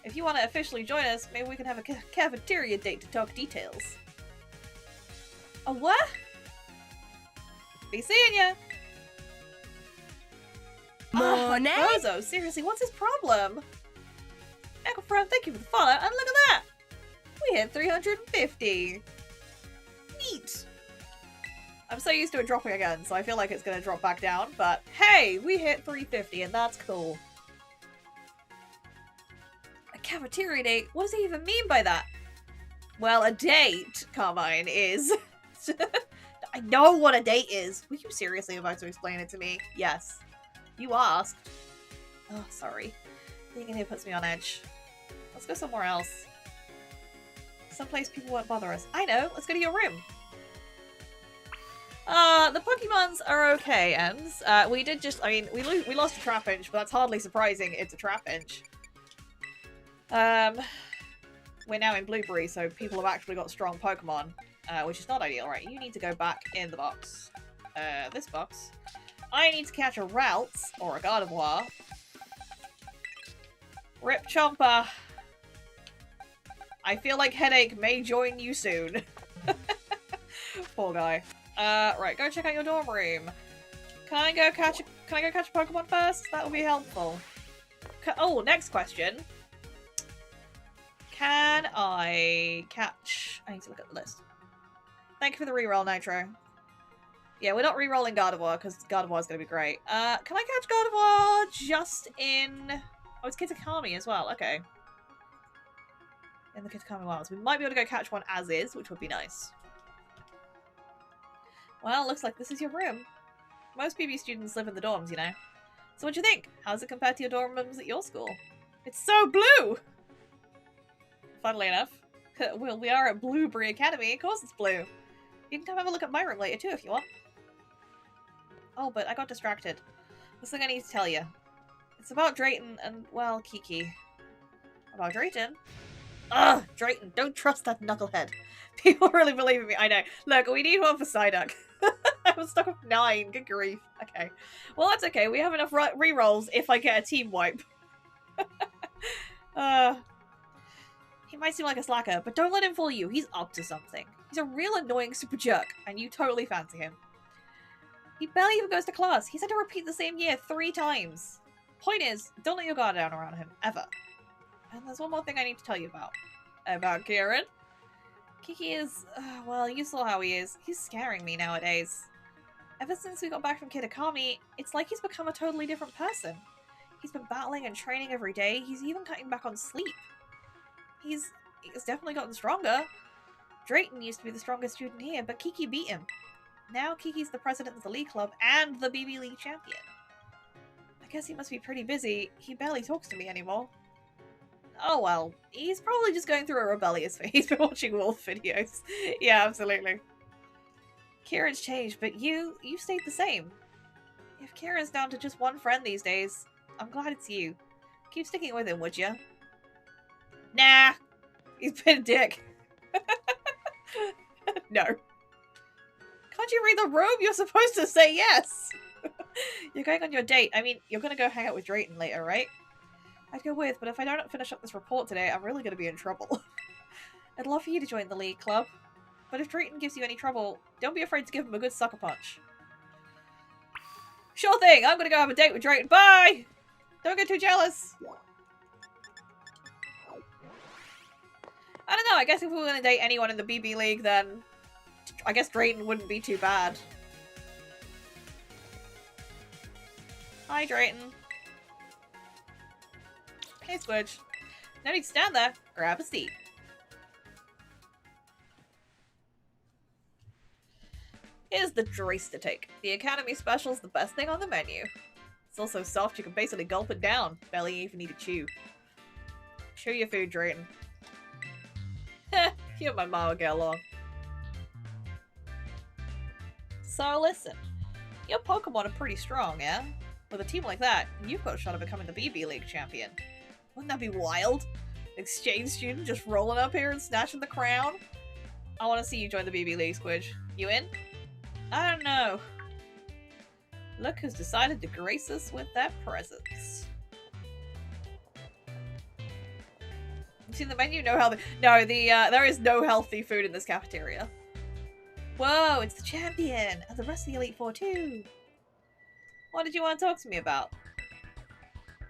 A: If you want to officially join us, maybe we can have a cafeteria date to talk details. A what? Be seeing ya!
B: Morning!
A: Bozo, seriously, what's his problem? Echo Pro, thank you for the follow, and look at that! We hit 350! Neat! I'm so used to it dropping again, so I feel like it's gonna drop back down, but hey, we hit 350 and that's cool. A cafeteria date? What does he even mean by that? Well, a date, Carmine, is... I know what a date is! Were you seriously about to explain it to me? Yes. You asked. Oh, sorry. Being in here puts me on edge. Let's go somewhere else. Someplace people won't bother us. I know! Let's go to your room! The Pokemons are okay, Ems. We did just, I mean, we lost a Trapinch, but that's hardly surprising. It's a Trapinch. We're now in Blueberry, so people have actually got strong Pokemon, which is not ideal, right? You need to go back in the box. This box. I need to catch a Ralts, or a Gardevoir. Rip Chomper. I feel like Headache may join you soon. Poor guy. Right, go check out your dorm room. Can I go catch a Pokemon first? That would be helpful. Oh, next question. Can I catch... I need to look at the list. Thank you for the reroll, Nitro. Yeah, we're not re-rolling Gardevoir because Gardevoir is going to be great. Can I catch Gardevoir just in... Oh, it's Kitakami as well. Okay. In the Kitakami Wilds. We might be able to go catch one as is, which would be nice. Well, looks like this is your room. Most PB students live in the dorms, you know. So what do you think? How's it compared to your dorm rooms at your school? It's so blue! Funnily enough. Well, we are at Blueberry Academy. Of course it's blue. You can come have a look at my room later too if you want. Oh, but I got distracted. There's something I need to tell you. It's about Drayton and, well, Kiki. About Drayton? Ugh, Drayton, don't trust that knucklehead. People really believe in me. I know. Look, we need one for Psyduck. I was stuck with 9. Good grief. Okay. Well, that's okay. We have enough rerolls if I get a team wipe. He might seem like a slacker, but don't let him fool you. He's up to something. He's a real annoying super jerk, and you totally fancy him. He barely even goes to class. He's had to repeat the same year 3 times. Point is, don't let your guard down around him, ever. And there's one more thing I need to tell you about. About Kieran. Kiki is, well, you saw how he is. He's scaring me nowadays. Ever since we got back from Kitakami, it's like he's become a totally different person. He's been battling and training every day. He's even cutting back on sleep. He's definitely gotten stronger. Drayton used to be the strongest student here, but Kiki beat him. Now Kiki's the president of the League Club and the BB League champion. I guess he must be pretty busy. He barely talks to me anymore. Oh well, he's probably just going through a rebellious phase. He's been watching wolf videos. Yeah, absolutely. Kieran's changed, but you stayed the same. If Kieran's down to just one friend these days, I'm glad it's you. Keep sticking with him, would you? Nah! He's been a dick. No. Can't you read the room? You're supposed to say yes! You're going on your date. I mean, you're gonna go hang out with Drayton later, right? I'd go with, but if I don't finish up this report today, I'm really gonna be in trouble. I'd love for you to join the League Club. But if Drayton gives you any trouble, don't be afraid to give him a good sucker punch. Sure thing! I'm gonna go have a date with Drayton. Bye! Don't get too jealous! I don't know, I guess if we were gonna date anyone in the BB League, then I guess Drayton wouldn't be too bad. Hi, Drayton. Hey, Squidge. No need to stand there. Grab a seat. Here's the Drace to take. The Academy Special's the best thing on the menu. It's also soft, you can basically gulp it down. Barely even need to chew. Chew your food, Drayton. Heh, you and my mom will get along. So listen, your Pokemon are pretty strong, yeah? With a team like that, you've got a shot at becoming the BB League champion. Wouldn't that be wild? Exchange student just rolling up here and snatching the crown? I want to see you join the BB League, Squidge. You in? I don't know. Look who's decided to grace us with their presence. You seen the menu? No healthy. No, there is no healthy food in this cafeteria. Whoa, it's the champion! And the rest of the Elite Four too! What did you want to talk to me about?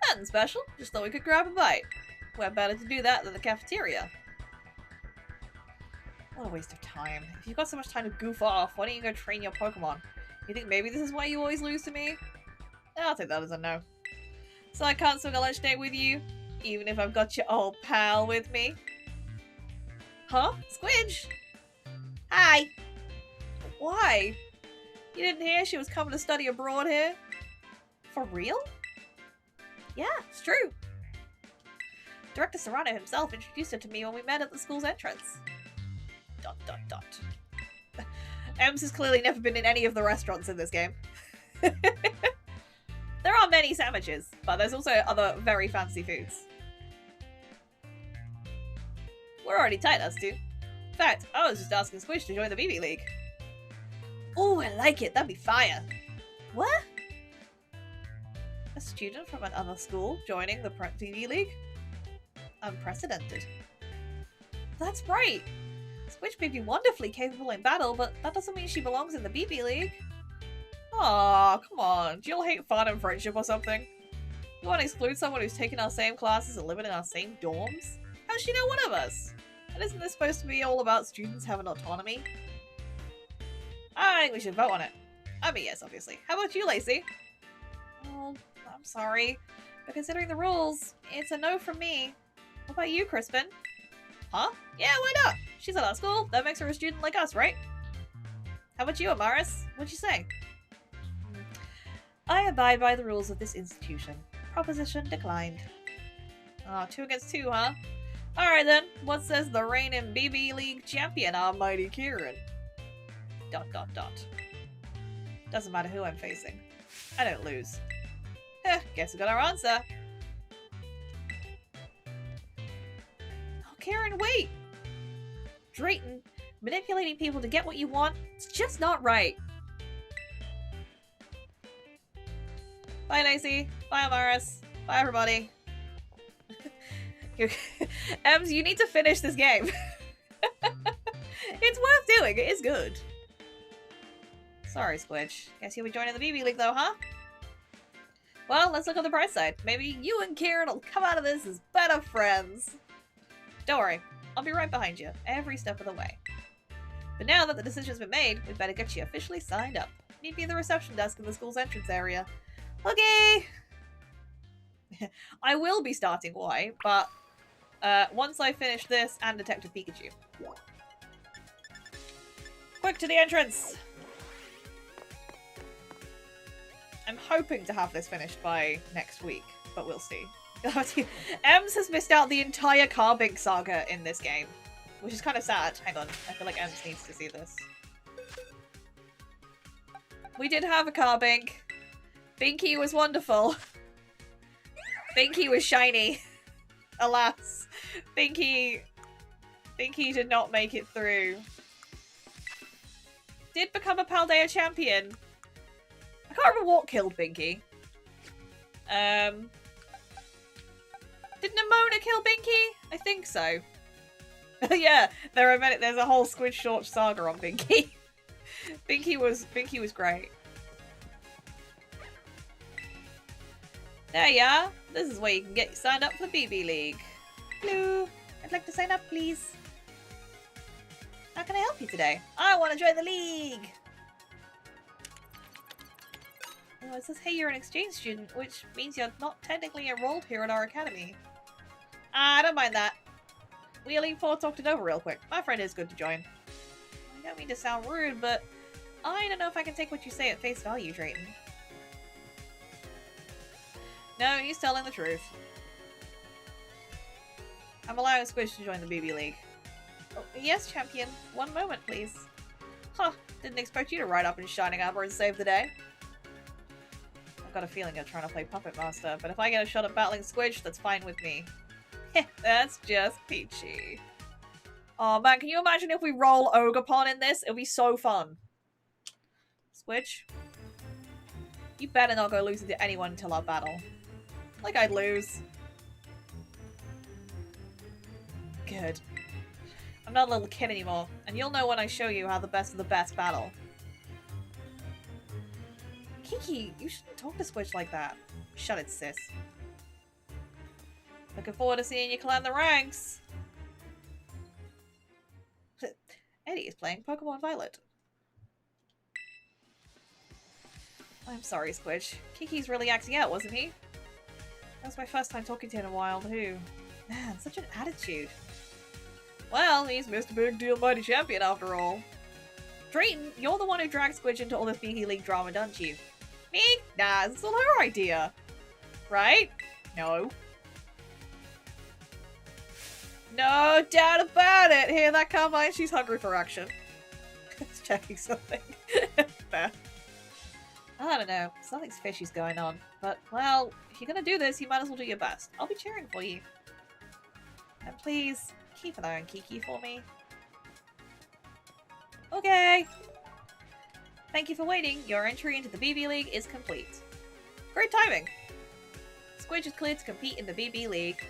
A: Nothing special, just thought we could grab a bite. Where better to do that than the cafeteria? What a waste of time. If you've got so much time to goof off, why don't you go train your Pokemon? You think maybe this is why you always lose to me? I'll take that as a no. So I can't swing a lunch date with you? Even if I've got your old pal with me? Huh? Squidge? Hi! Why? You didn't hear she was coming to study abroad here? For real? Yeah, it's true. Director Serrano himself introduced her to me when we met at the school's entrance. ... Ems has clearly never been in any of the restaurants in this game. There are many sandwiches, but there's also other very fancy foods. We're already tight, us two. In fact, I was just asking Squish to join the BB League. Oh, I like it. That'd be fire. What? A student from another school joining the BB League? Unprecedented. That's right. Squidge may be wonderfully capable in battle, but that doesn't mean she belongs in the BB League. Aw, come on. Do you all hate fun and friendship or something? You want to exclude someone who's taken our same classes and living in our same dorms? How does she know one of us? And isn't this supposed to be all about students having autonomy? I think we should vote on it. I mean, yes, obviously. How about you, Lacey? Oh, I'm sorry. But considering the rules, it's a no from me. What about you, Crispin? Huh? Yeah, why not? She's at our school. That makes her a student like us, right? How about you, Amaris? What'd you say? I abide by the rules of this institution. Proposition declined. Ah, 2 against 2, huh? Alright then, what says the reigning BB League champion, our mighty Kieran? ... Doesn't matter who I'm facing. I don't lose. Guess we got our answer. Oh, Kieran, wait! Drayton, manipulating people to get what you want, it's just not right. Bye, Lacey. Bye, Amaris. Bye, everybody. Ems, you need to finish this game. It's worth doing. It is good. Sorry, Squidge. Guess you'll be joining the BB League, though, huh? Well, let's look on the bright side. Maybe you and Kieran will come out of this as better friends. Don't worry. I'll be right behind you, every step of the way. But now that the decision's been made, we'd better get you officially signed up. Meet me at the reception desk in the school's entrance area. Okay! I will be starting Y, but once I finish this and Detective Pikachu. Quick to the entrance! I'm hoping to have this finished by next week, but we'll see. Ems has missed out the entire Carbink saga in this game, which is kind of sad. Hang on, I feel like Ems needs to see this. We did have a Carbink. Binky was wonderful. Binky was shiny. Alas, Binky did not make it through. Did become a Paldea champion. I can't remember what killed Binky. Did Nimona kill Binky? I think so. Yeah, there's a whole Squid Short saga on Binky. Binky was great. There you are. This is where you can get signed up for the BB League. Hello. I'd like to sign up, please. How can I help you today? I want to join the league. Oh, it says, hey, you're an exchange student, which means you're not technically enrolled here at our academy. I don't mind that. We Elite Four talked it over real quick. My friend is good to join. I don't mean to sound rude, but I don't know if I can take what you say at face value, Drayton. No, he's telling the truth. I'm allowing Squish to join the BB League. Oh, yes, champion. One moment, please. Huh, didn't expect you to ride up in shining armor and save the day. I've got a feeling you're trying to play Puppet Master, but if I get a shot at battling Squidge, that's fine with me. That's just peachy. Oh man, can you imagine if we roll Ogerpon in this? It'll be so fun. Squidge? You better not go losing to anyone until our battle. Like I'd lose. Good. I'm not a little kid anymore, and you'll know when I show you how the best of the best battle. Kiki, you shouldn't talk to Squidge like that. Shut it, sis. Looking forward to seeing you climb the ranks. Eddie is playing Pokemon Violet. I'm sorry, Squidge. Kiki's really acting out, wasn't he? That was my first time talking to him in a while, too. Man, such an attitude. Well, he's Mr. Big Deal Mighty Champion after all. Drayton, you're the one who dragged Squidge into all this BB League drama, don't you? Me? Nah, it's all her idea. Right? No. No doubt about it! Hear that, Carmine? She's hungry for action. Just checking something. Fair. I don't know. Something's fishy's going on. But, well, if you're gonna do this, you might as well do your best. I'll be cheering for you. And please, keep an eye on Kiki for me. Okay! Thank you for waiting. Your entry into the BB League is complete. Great timing! Squidge is cleared to compete in the BB League.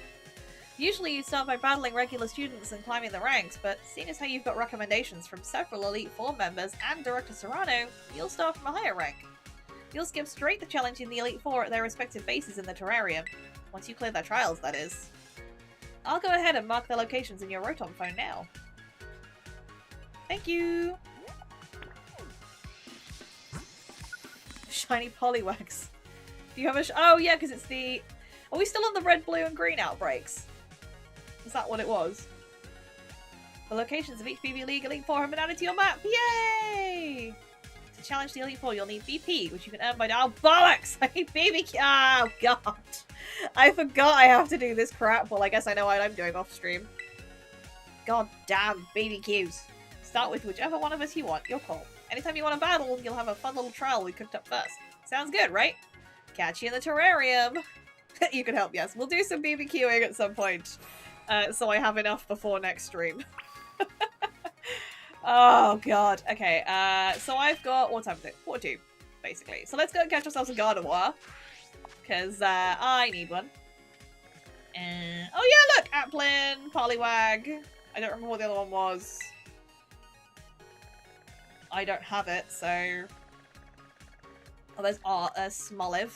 A: Usually you start by battling regular students and climbing the ranks, but seeing as how you've got recommendations from several Elite Four members and Director Serrano, you'll start from a higher rank. You'll skip straight to challenging the Elite Four at their respective bases in the terrarium. Once you clear their trials, that is. I'll go ahead and mark their locations in your Rotom phone now. Thank you! shiny Poliwags. Do you have a oh yeah, because it's the... Are we still on the red, blue, and green outbreaks? Is that what it was? The locations of each BB League Elite Four have been added to your map. Yay! To challenge the Elite Four, you'll need BP, which you can earn by... Oh, bollocks! I need BB... Oh, God. I forgot I have to do this crap. Well, I guess I know what I'm doing off stream. God damn BBQs. Start with whichever one of us you want. Your call. Anytime you want to battle, you'll have a fun little trial we cooked up first. Sounds good, right? Catch you in the terrarium. You can help, yes. We'll do some BBQing at some point. So I have enough before next stream. Oh, God. Okay, so I've got... What time is it? 42, basically. So let's go and catch ourselves a Gardevoir. Because I need one. Oh, yeah, look! Applin, Poliwag. I don't remember what the other one was. I don't have it, so... Oh, there's Smoliv.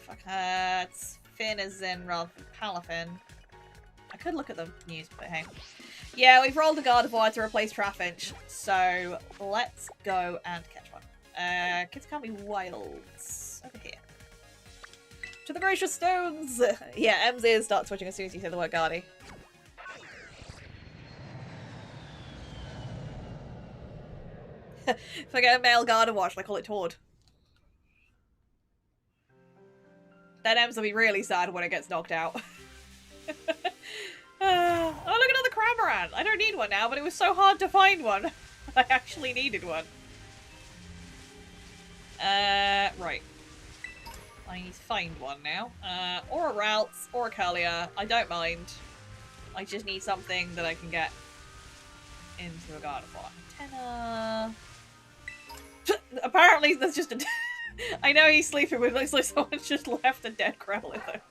A: Fuck, it's Finizen rather than Palafin. I could look at the news, but hey. Yeah, we've rolled a Gardevoir to replace Traffinch, so let's go and catch one. Kids can't be wilds. Over here. To the Gracious Stones! Yeah, M's ears start twitching as soon as you say the word Guardy. If I get a male Gardevoir, I call it Tord. Then Ems will be really sad when it gets knocked out. Oh, look, another Cramorant! I don't need one now, but it was so hard to find one. I actually needed one. Right. I need to find one now. Or a Ralts, or a Curlier. I don't mind. I just need something that I can get into a Gardevoir. Antenna. Apparently there's just a... I know he's sleeping, but it looks like someone's just left a dead Growlithe there.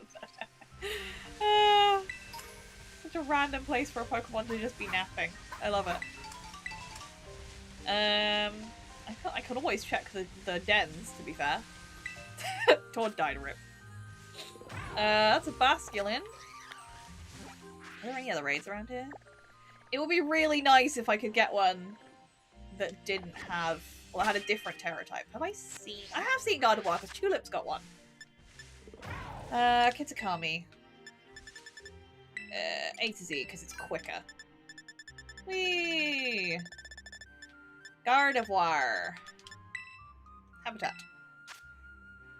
A: Such a random place for a Pokemon to just be napping. I love it. I could always check the dens, to be fair. Tord died, rip. That's a Basculin. Are there any other raids around here? It would be really nice if I could get one that didn't have... Well, I had a different Terra type. Have I seen... I have seen Gardevoir, because Tulip's got one. Kitakami. A to Z, because it's quicker. Whee! Gardevoir. Habitat.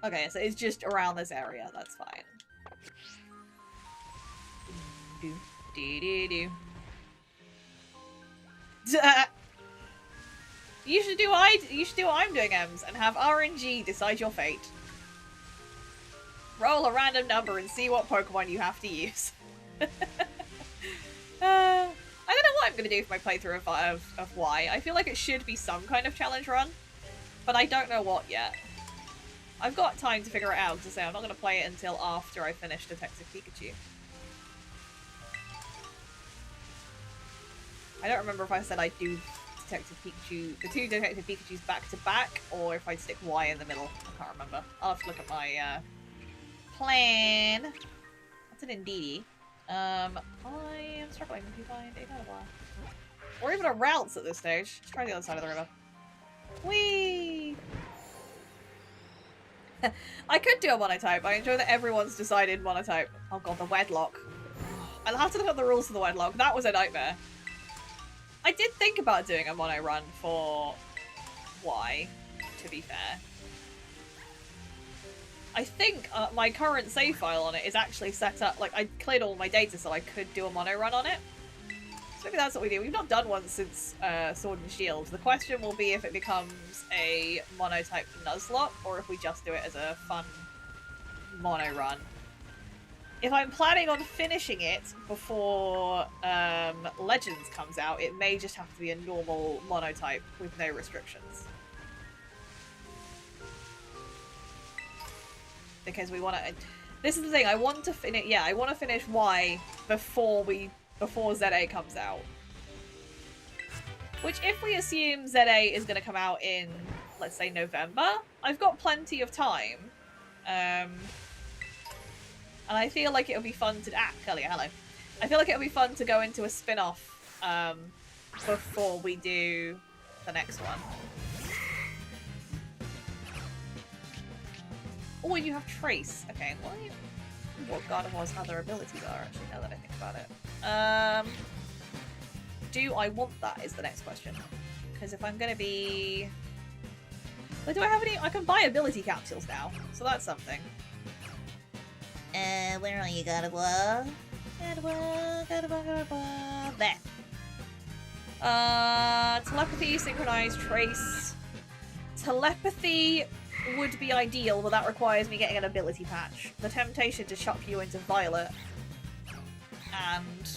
A: Okay, so it's just around this area. That's fine. Do, do, do, do. You should do what I'm doing, Ems, and have RNG decide your fate. Roll a random number and see what Pokemon you have to use. I don't know what I'm gonna do for my playthrough of Y. I feel like it should be some kind of challenge run, but I don't know what yet. I've got time to figure it out, to say I'm not gonna play it until after I finish Detective Pikachu. I don't remember if I said I'd do Detective Pikachu, the two Detective Pikachus back to back, or if I'd stick Y in the middle. I can't remember. I'll have to look at my plan. That's an Indeedee. I am struggling to find a Gardevoir. Or even a Ralts at this stage. Let's try the other side of the river. Whee! I could do a monotype. I enjoy that everyone's decided monotype. Oh god, the wedlock. I'll have to look at the rules for the wedlock. That was a nightmare. I did think about doing a mono run for Y, to be fair. I think my current save file on it is actually set up, like, I cleared all my data so I could do a mono run on it. So maybe that's what we do. We've not done one since Sword and Shield. The question will be if it becomes a monotype Nuzlocke, or if we just do it as a fun mono run. If I'm planning on finishing it before Legends comes out, it may just have to be a normal monotype with no restrictions. Because we want to... This is the thing, I want to finish... Yeah, I want to finish Y before ZA comes out. Which, if we assume ZA is going to come out in, let's say, November, I've got plenty of time. And I feel like it'll be fun to... Ah, Curly, hello. I feel like it'll be fun to go into a spin-off before we do the next one. Oh, and you have Trace. Okay, what God of War's other abilities are, actually, now that I think about it. Do I want that is the next question. Because if I'm going to be... But do I have any... I can buy ability capsules now, so that's something. Where are you, God of War? God of War, God of War, God of War. There. Telepathy, Synchronize, Trace. Telepathy would be ideal, but that requires me getting an ability patch. The temptation to chop you into Violet and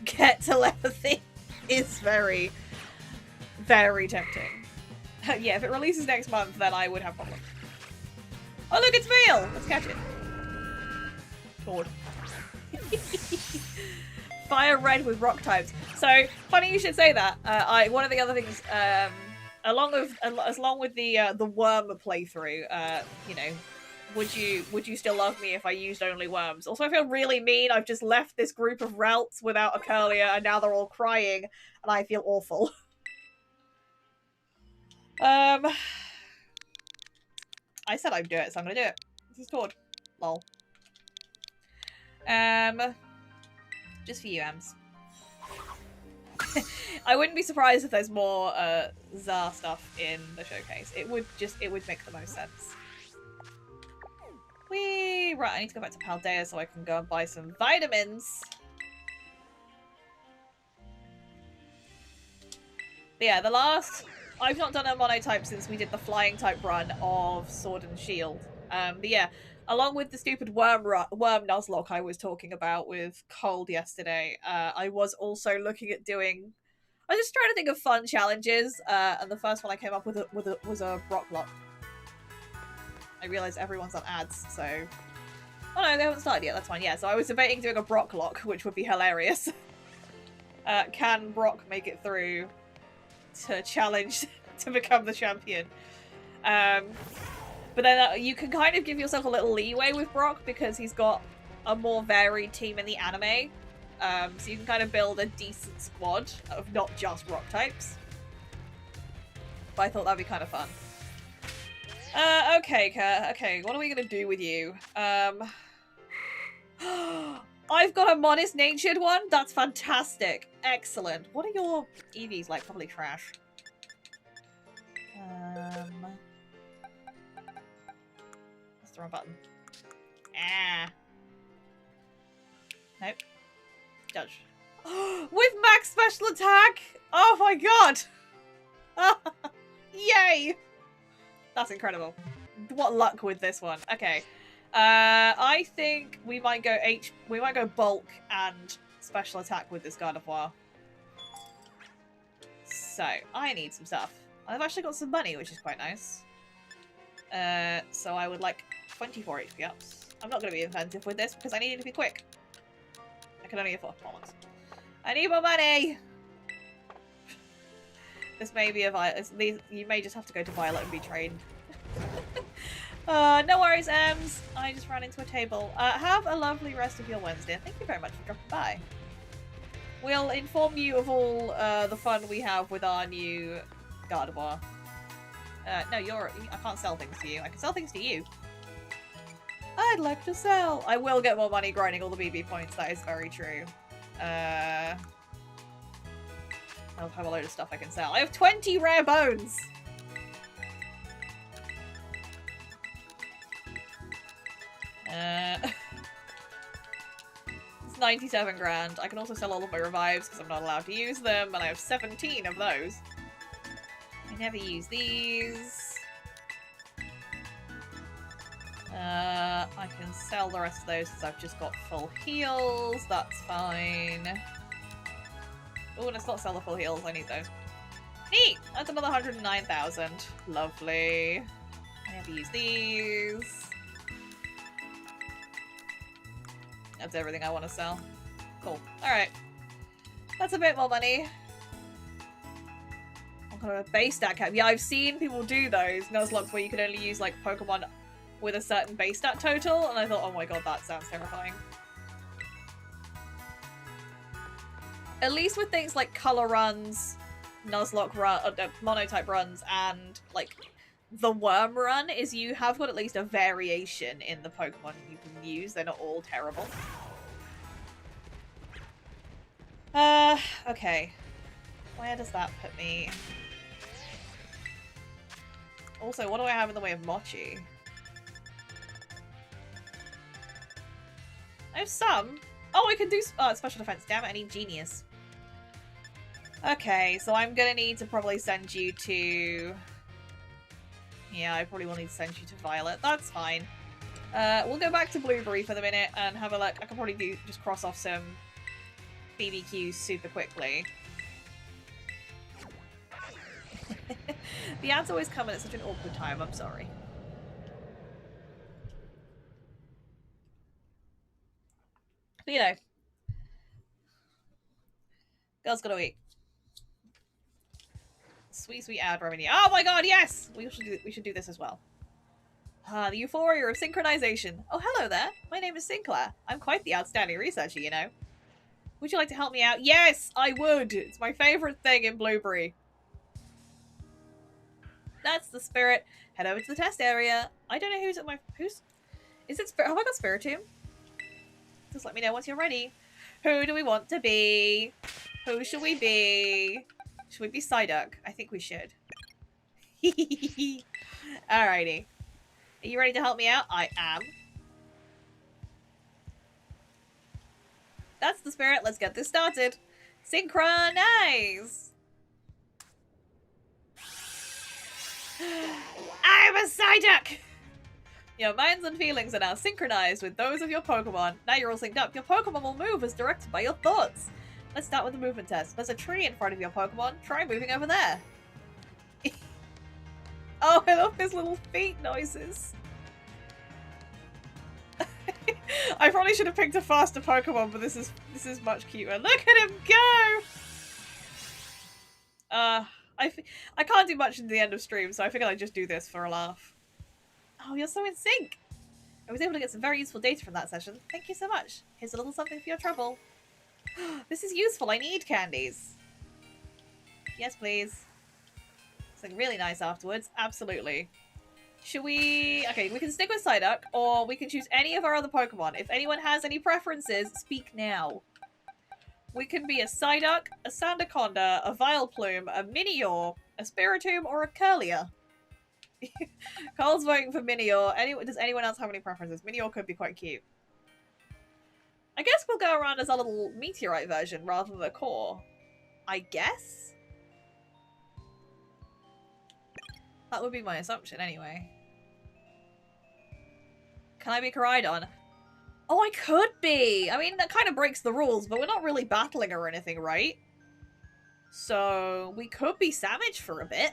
A: get telepathy is very, very tempting. Yeah, if it releases next month, then I would have problems. Oh look, it's Veil! Let's catch it. Tord. Fire red with rock types. So, funny you should say that. One of the other things, along with the worm playthrough, you know, would you still love me if I used only worms? Also, I feel really mean. I've just left this group of Ralts without a Curlia, and now they're all crying, and I feel awful. I said I'd do it, so I'm gonna do it. This is Tord. Lol. Just for you, Ems. I wouldn't be surprised if there's more Zar stuff in the showcase. It would make the most sense. Whee! Right, I need to go back to Paldea so I can go and buy some vitamins. But yeah, I've not done a monotype since we did the flying type run of Sword and Shield. But yeah, along with the stupid worm Nuzlocke I was talking about with Cold yesterday, I was also looking at doing... I was just trying to think of fun challenges, and the first one I came up with was a Brock Lock. I realised everyone's on ads, so... Oh no, they haven't started yet, that's fine. Yeah, so I was debating doing a Brock Lock, which would be hilarious. Can Brock make it through to challenge to become the champion? But then you can kind of give yourself a little leeway with Brock because he's got a more varied team in the anime. So you can kind of build a decent squad of not just rock types. But I thought that'd be kind of fun. Okay, Kurt. Okay, what are we gonna do with you? I've got a modest-natured one? That's fantastic. Excellent. What are your EVs like? Probably trash. That's the wrong button. Ah. Nope. Judge. With max special attack! Oh my god! Yay! That's incredible. What luck with this one. Okay. I think we might go bulk and special attack with this God of War. So, I need some stuff. I've actually got some money, which is quite nice. So I would like 24 HP ups. I'm not going to be inventive with this because I need it to be quick. I can only afford performance. I need more money! This may be you may just have to go to Violet and be trained. No worries, Ems. I just ran into a table. Have a lovely rest of your Wednesday. Thank you very much for dropping by. We'll inform you of all the fun we have with our new God of War. No, I can't sell things to you. I can sell things to you. I'd like to sell. I will get more money grinding all the BB points. That is very true. I'll have a load of stuff I can sell. I have 20 rare bones! It's 97 grand. I can also sell all of my revives because I'm not allowed to use them, and I have 17 of those. I never use these. I can sell the rest of those because I've just got full heals. That's fine. Oh, let's not sell the full heals. I need those. Neat! That's another 109,000. Lovely. I never use these. That's everything I want to sell. Cool. Alright. That's a bit more money. What kind of a base stat cap? Yeah, I've seen people do those Nuzlocke where you can only use, like, Pokemon with a certain base stat total, and I thought, oh my god, that sounds terrifying. At least with things like color runs, Nuzlocke run, monotype runs, and like the worm run, is you have got at least a variation in the Pokemon you can use. They're not all terrible. Okay. Where does that put me? Also, what do I have in the way of Mochi? I have some. Oh, I can do special defense. Damn it, I need Genius. Okay, so I'm gonna need to probably send you to... Yeah, I probably will need to send you to Violet. That's fine. We'll go back to Blueberry for the minute and have a look. I can probably just cross off some BBQs super quickly. The ads always come in at such an awkward time, I'm sorry. But you know. Girls gotta eat. Sweet, sweet ad revenue. Oh my god, yes! We should do this as well. Ah, the euphoria of synchronization. Oh, hello there. My name is Sinclair. I'm quite the outstanding researcher, you know. Would you like to help me out? Yes, I would! It's my favorite thing in Blueberry. That's the spirit. Head over to the test area. I don't know who's at my... Who's... Is it Spirit? Have I got Spiritomb? Just let me know once you're ready. Who do we want to be? Who should we be? Should we be Psyduck? I think we should. Alrighty. Are you ready to help me out? I am. That's the spirit. Let's get this started. Synchronize! I'm a Psyduck! Your minds and feelings are now synchronized with those of your Pokemon. Now you're all synced up. Your Pokemon will move as directed by your thoughts. Let's start with the movement test. There's a tree in front of your Pokemon. Try moving over there. Oh, I love his little feet noises. I probably should have picked a faster Pokemon, but this is much cuter. Look at him go! I can't do much in the end of stream, so I figured I'd just do this for a laugh. Oh, you're so in sync! I was able to get some very useful data from that session. Thank you so much. Here's a little something for your trouble. This is useful. I need candies. Yes, please. Something really nice afterwards. Absolutely. Should we... Okay, we can stick with Psyduck, or we can choose any of our other Pokemon. If anyone has any preferences, speak now. We can be a Psyduck, a Sandaconda, a Vileplume, a Minior, a Spiritomb, or a Curlier. Carl's voting for Minior. Does anyone else have any preferences? Minior could be quite cute. I guess we'll go around as a little meteorite version rather than the core. I guess? That would be my assumption anyway. Can I be Koraidon? Oh, I could be! I mean, that kind of breaks the rules, but we're not really battling or anything, right? So, we could be Savage for a bit.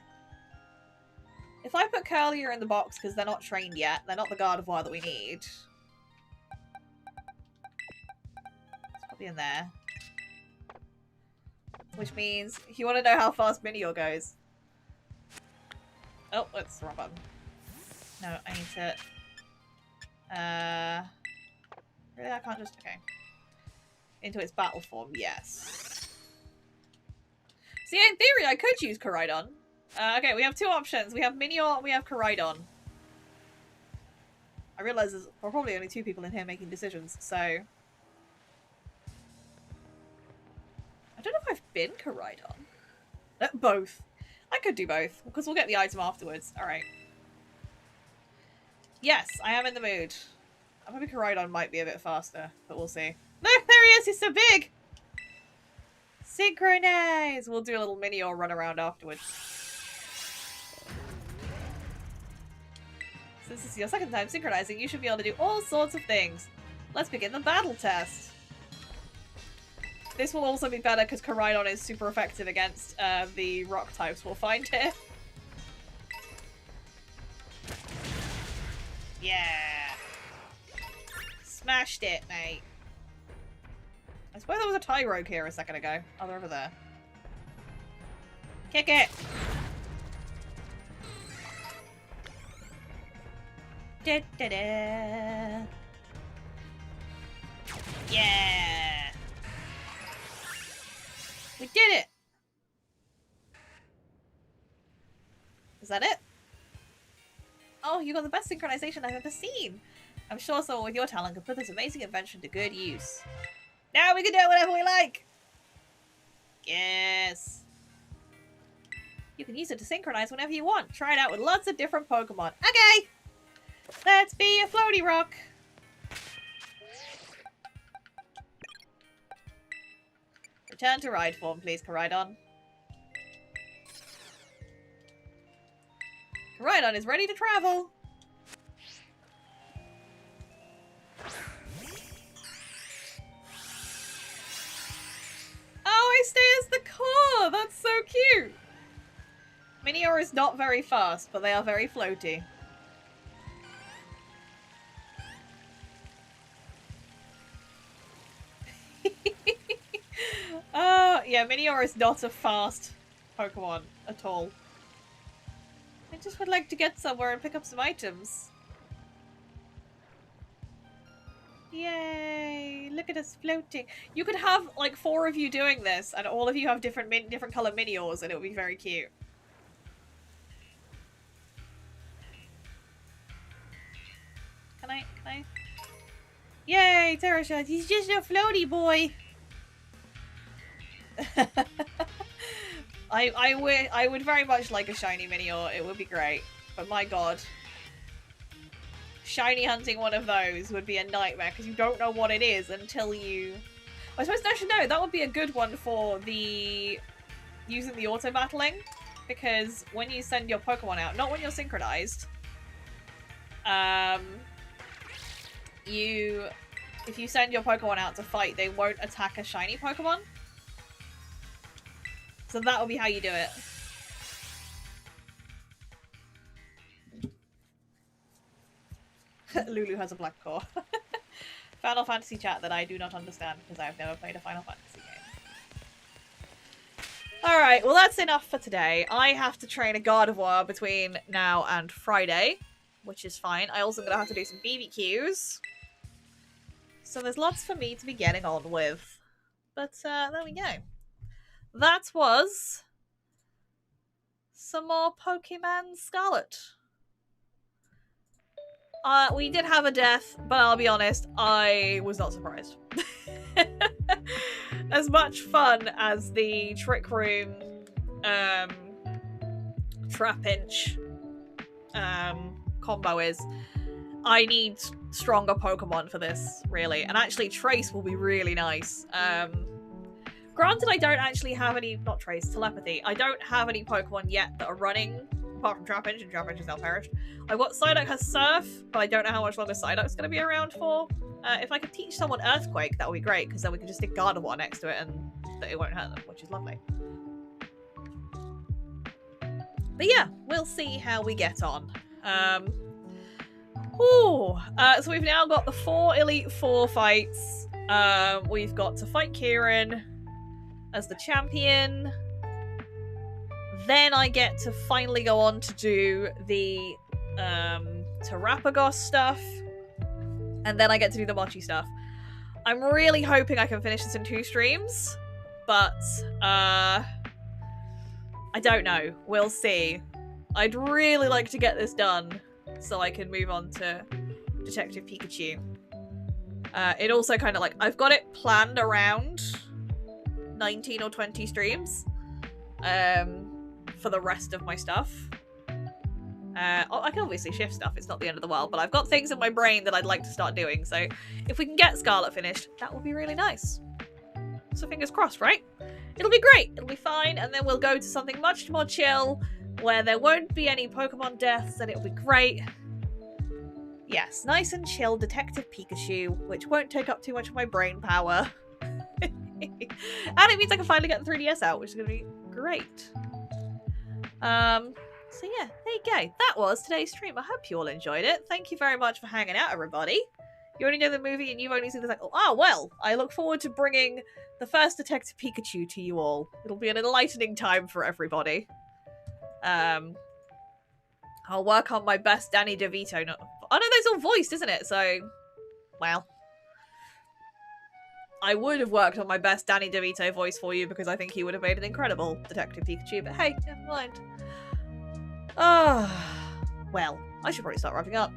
A: If I put Curlier in the box because they're not trained yet, they're not the Gardevoir that we need. Let's put me in there. Which means, you want to know how fast Minior goes. Oh, that's the wrong button. No, I need to... Really, I can't just... Okay. Into its battle form, yes. See, in theory, I could use Koraidon. Okay, we have two options. We have Minior and we have Koraidon. I realise there's probably only two people in here making decisions, so... I don't know if I've been Koraidon. Both. I could do both, because we'll get the item afterwards. Alright. Yes, I am in the mood. Maybe Koraidon might be a bit faster, but we'll see. Look, there he is! He's so big! Synchronize! We'll do a little Minior run around afterwards. Since this is your second time synchronizing, you should be able to do all sorts of things. Let's begin the battle test. This will also be better because Koraidon is super effective against the rock types we'll find here. Yeah! Smashed it, mate. I suppose there was a Tyrogue here a second ago. Oh, they're over there. Kick it! Da da da! Yeah! We did it! Is that it? Oh, you got the best synchronization I've ever seen! I'm sure someone with your talent could put this amazing invention to good use. Now we can do whatever we like! Yes! You can use it to synchronize whenever you want. Try it out with lots of different Pokemon. Okay! Let's be a floaty rock! Return to ride form, please, Koraidon. Koraidon is ready to travel! Oh, I stay as the core! That's so cute! Minior is not very fast, but they are very floaty. Yeah, Minior is not a fast Pokemon at all. I just would like to get somewhere and pick up some items. Yay! Look at us floating. You could have like 4 of you doing this, and all of you have different color Miniors, and it would be very cute. Can I? Yay, Terrashot! He's just a floaty boy. I would very much like a shiny Minior. It would be great. But my god. Shiny hunting one of those would be a nightmare because you don't know what it is until you... I suppose I should know. That would be a good one for the... using the auto battling. Because when you send your Pokemon out, not when you're synchronized, if you send your Pokemon out to fight, they won't attack a shiny Pokemon. So that will be how you do it. Lulu has a black core. Final Fantasy chat that I do not understand because I have never played a Final Fantasy game. Alright, well that's enough for today. I have to train a Gardevoir between now and Friday, which is fine. I also gonna have to do some BBQs. So there's lots for me to be getting on with. But there we go. That was some more Pokemon Scarlet. We did have a death, but I'll be honest, I was not surprised. As much fun as the Trick Room, Trapinch combo is, I need stronger Pokemon for this, really. And actually, Trace will be really nice. Granted, I don't actually have any, not Trace, Telepathy. I don't have any Pokemon yet that are running, apart from Trapinch, and Trapinch is now perished. I've got Psyduck has Surf, but I don't know how much longer Psyduck's going to be around for. If I could teach someone Earthquake, that would be great, because then we could just stick Gardevoir next to it and it won't hurt them, which is lovely. But yeah, we'll see how we get on. So we've now got the 4 Elite Four fights. We've got to fight Kieran as the champion. Then I get to finally go on to do the Terrapagos stuff. And then I get to do the Mochi stuff. I'm really hoping I can finish this in 2 streams. But, I don't know. We'll see. I'd really like to get this done so I can move on to Detective Pikachu. It also kind of like, I've got it planned around 19 or 20 streams for the rest of my stuff. I can obviously shift stuff, it's not the end of the world, but I've got things in my brain that I'd like to start doing, so if we can get Scarlet finished, that would be really nice. So fingers crossed, right? It'll be great, it'll be fine, and then we'll go to something much more chill, where there won't be any Pokemon deaths, and it'll be great. Yes, nice and chill Detective Pikachu, which won't take up too much of my brain power. And it means I can finally get the 3DS out, which is going to be great. So yeah, there you go. That was today's stream. I hope you all enjoyed it. Thank you very much for hanging out, everybody. You already know the movie and you've only seen the second. Oh, well, I look forward to bringing the first Detective Pikachu to you all. It'll be an enlightening time for everybody. I'll work on my best Danny DeVito. Oh no, that's all voiced, isn't it? So, well. I would have worked on my best Danny DeVito voice for you because I think he would have made an incredible Detective Pikachu, but hey, never mind. Well, I should probably start wrapping up.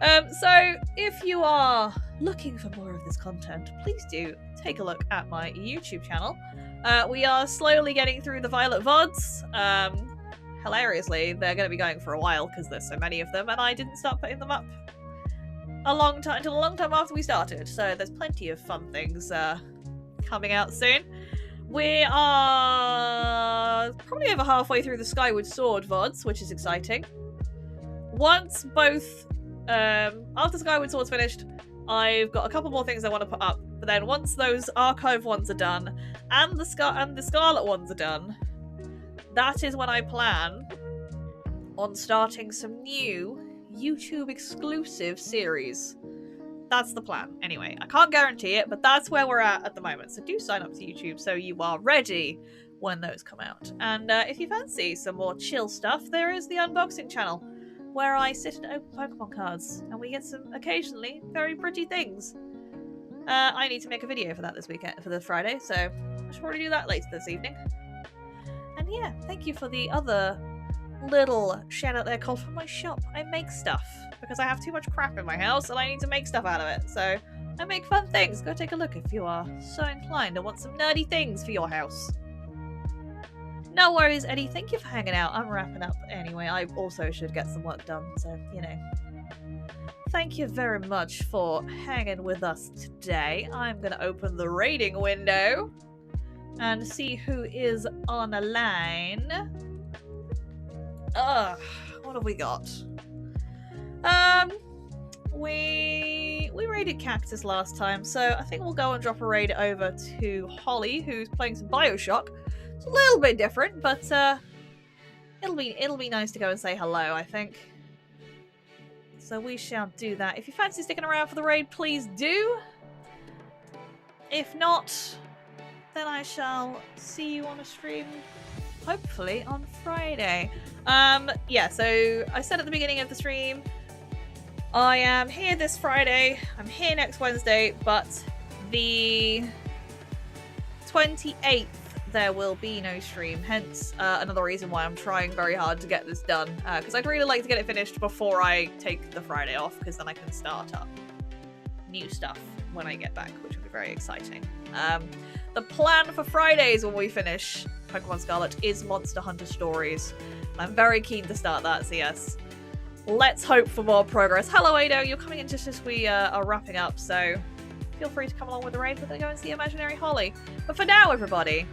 A: So if you are looking for more of this content, please do take a look at my YouTube channel. We are slowly getting through the Violet VODs. Hilariously, they're going to be going for a while because there's so many of them, and I didn't start putting them up until a long time after we started. So there's plenty of fun things coming out soon. We are probably over halfway through the Skyward Sword VODs, which is exciting. Once both after Skyward Sword's finished, I've got a couple more things I want to put up. But then once those archive ones are done and the Scarlet ones are done, that is when I plan on starting some new YouTube exclusive series. That's the plan. Anyway, I can't guarantee it, but that's where we're at the moment. So do sign up to YouTube so you are ready when those come out. And if you fancy some more chill stuff, there is the unboxing channel, where I sit and open Pokemon cards, and we get some occasionally very pretty things. I need to make a video for that this weekend, for the Friday, so I should probably do that later this evening. And yeah, thank you for the other little shout out there called from my shop. I make stuff because I have too much crap in my house and I need to make stuff out of it. So I make fun things. Go take a look if you are so inclined and want some nerdy things for your house. No worries, Eddie. Thank you for hanging out. I'm wrapping up anyway. I also should get some work done, so, you know. Thank you very much for hanging with us today. I'm going to open the rating window and see who is on the line. What have we got? We raided Cactus last time, so I think we'll go and drop a raid over to Holly, who's playing some Bioshock. It's a little bit different, but it'll be nice to go and say hello, I think. So we shall do that. If you fancy sticking around for the raid, please do. If not, then I shall see you on a stream, hopefully on Friday. Yeah, so I said at the beginning of the stream, I am here this Friday, I'm here next Wednesday, but the 28th there will be no stream, hence another reason why I'm trying very hard to get this done, because I'd really like to get it finished before I take the Friday off, because then I can start up new stuff when I get back, which will be very exciting. The plan for Fridays when we finish Pokemon Scarlet is Monster Hunter Stories. I'm very keen to start that, so yes. Let's hope for more progress. Hello, Ado. You're coming in just as we are wrapping up, so feel free to come along with the raid. We're going to go and see Imaginary Holly. But for now, everybody,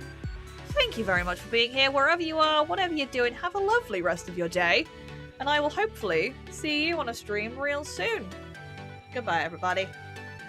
A: thank you very much for being here. Wherever you are, whatever you're doing, have a lovely rest of your day. And I will hopefully see you on a stream real soon. Goodbye, everybody.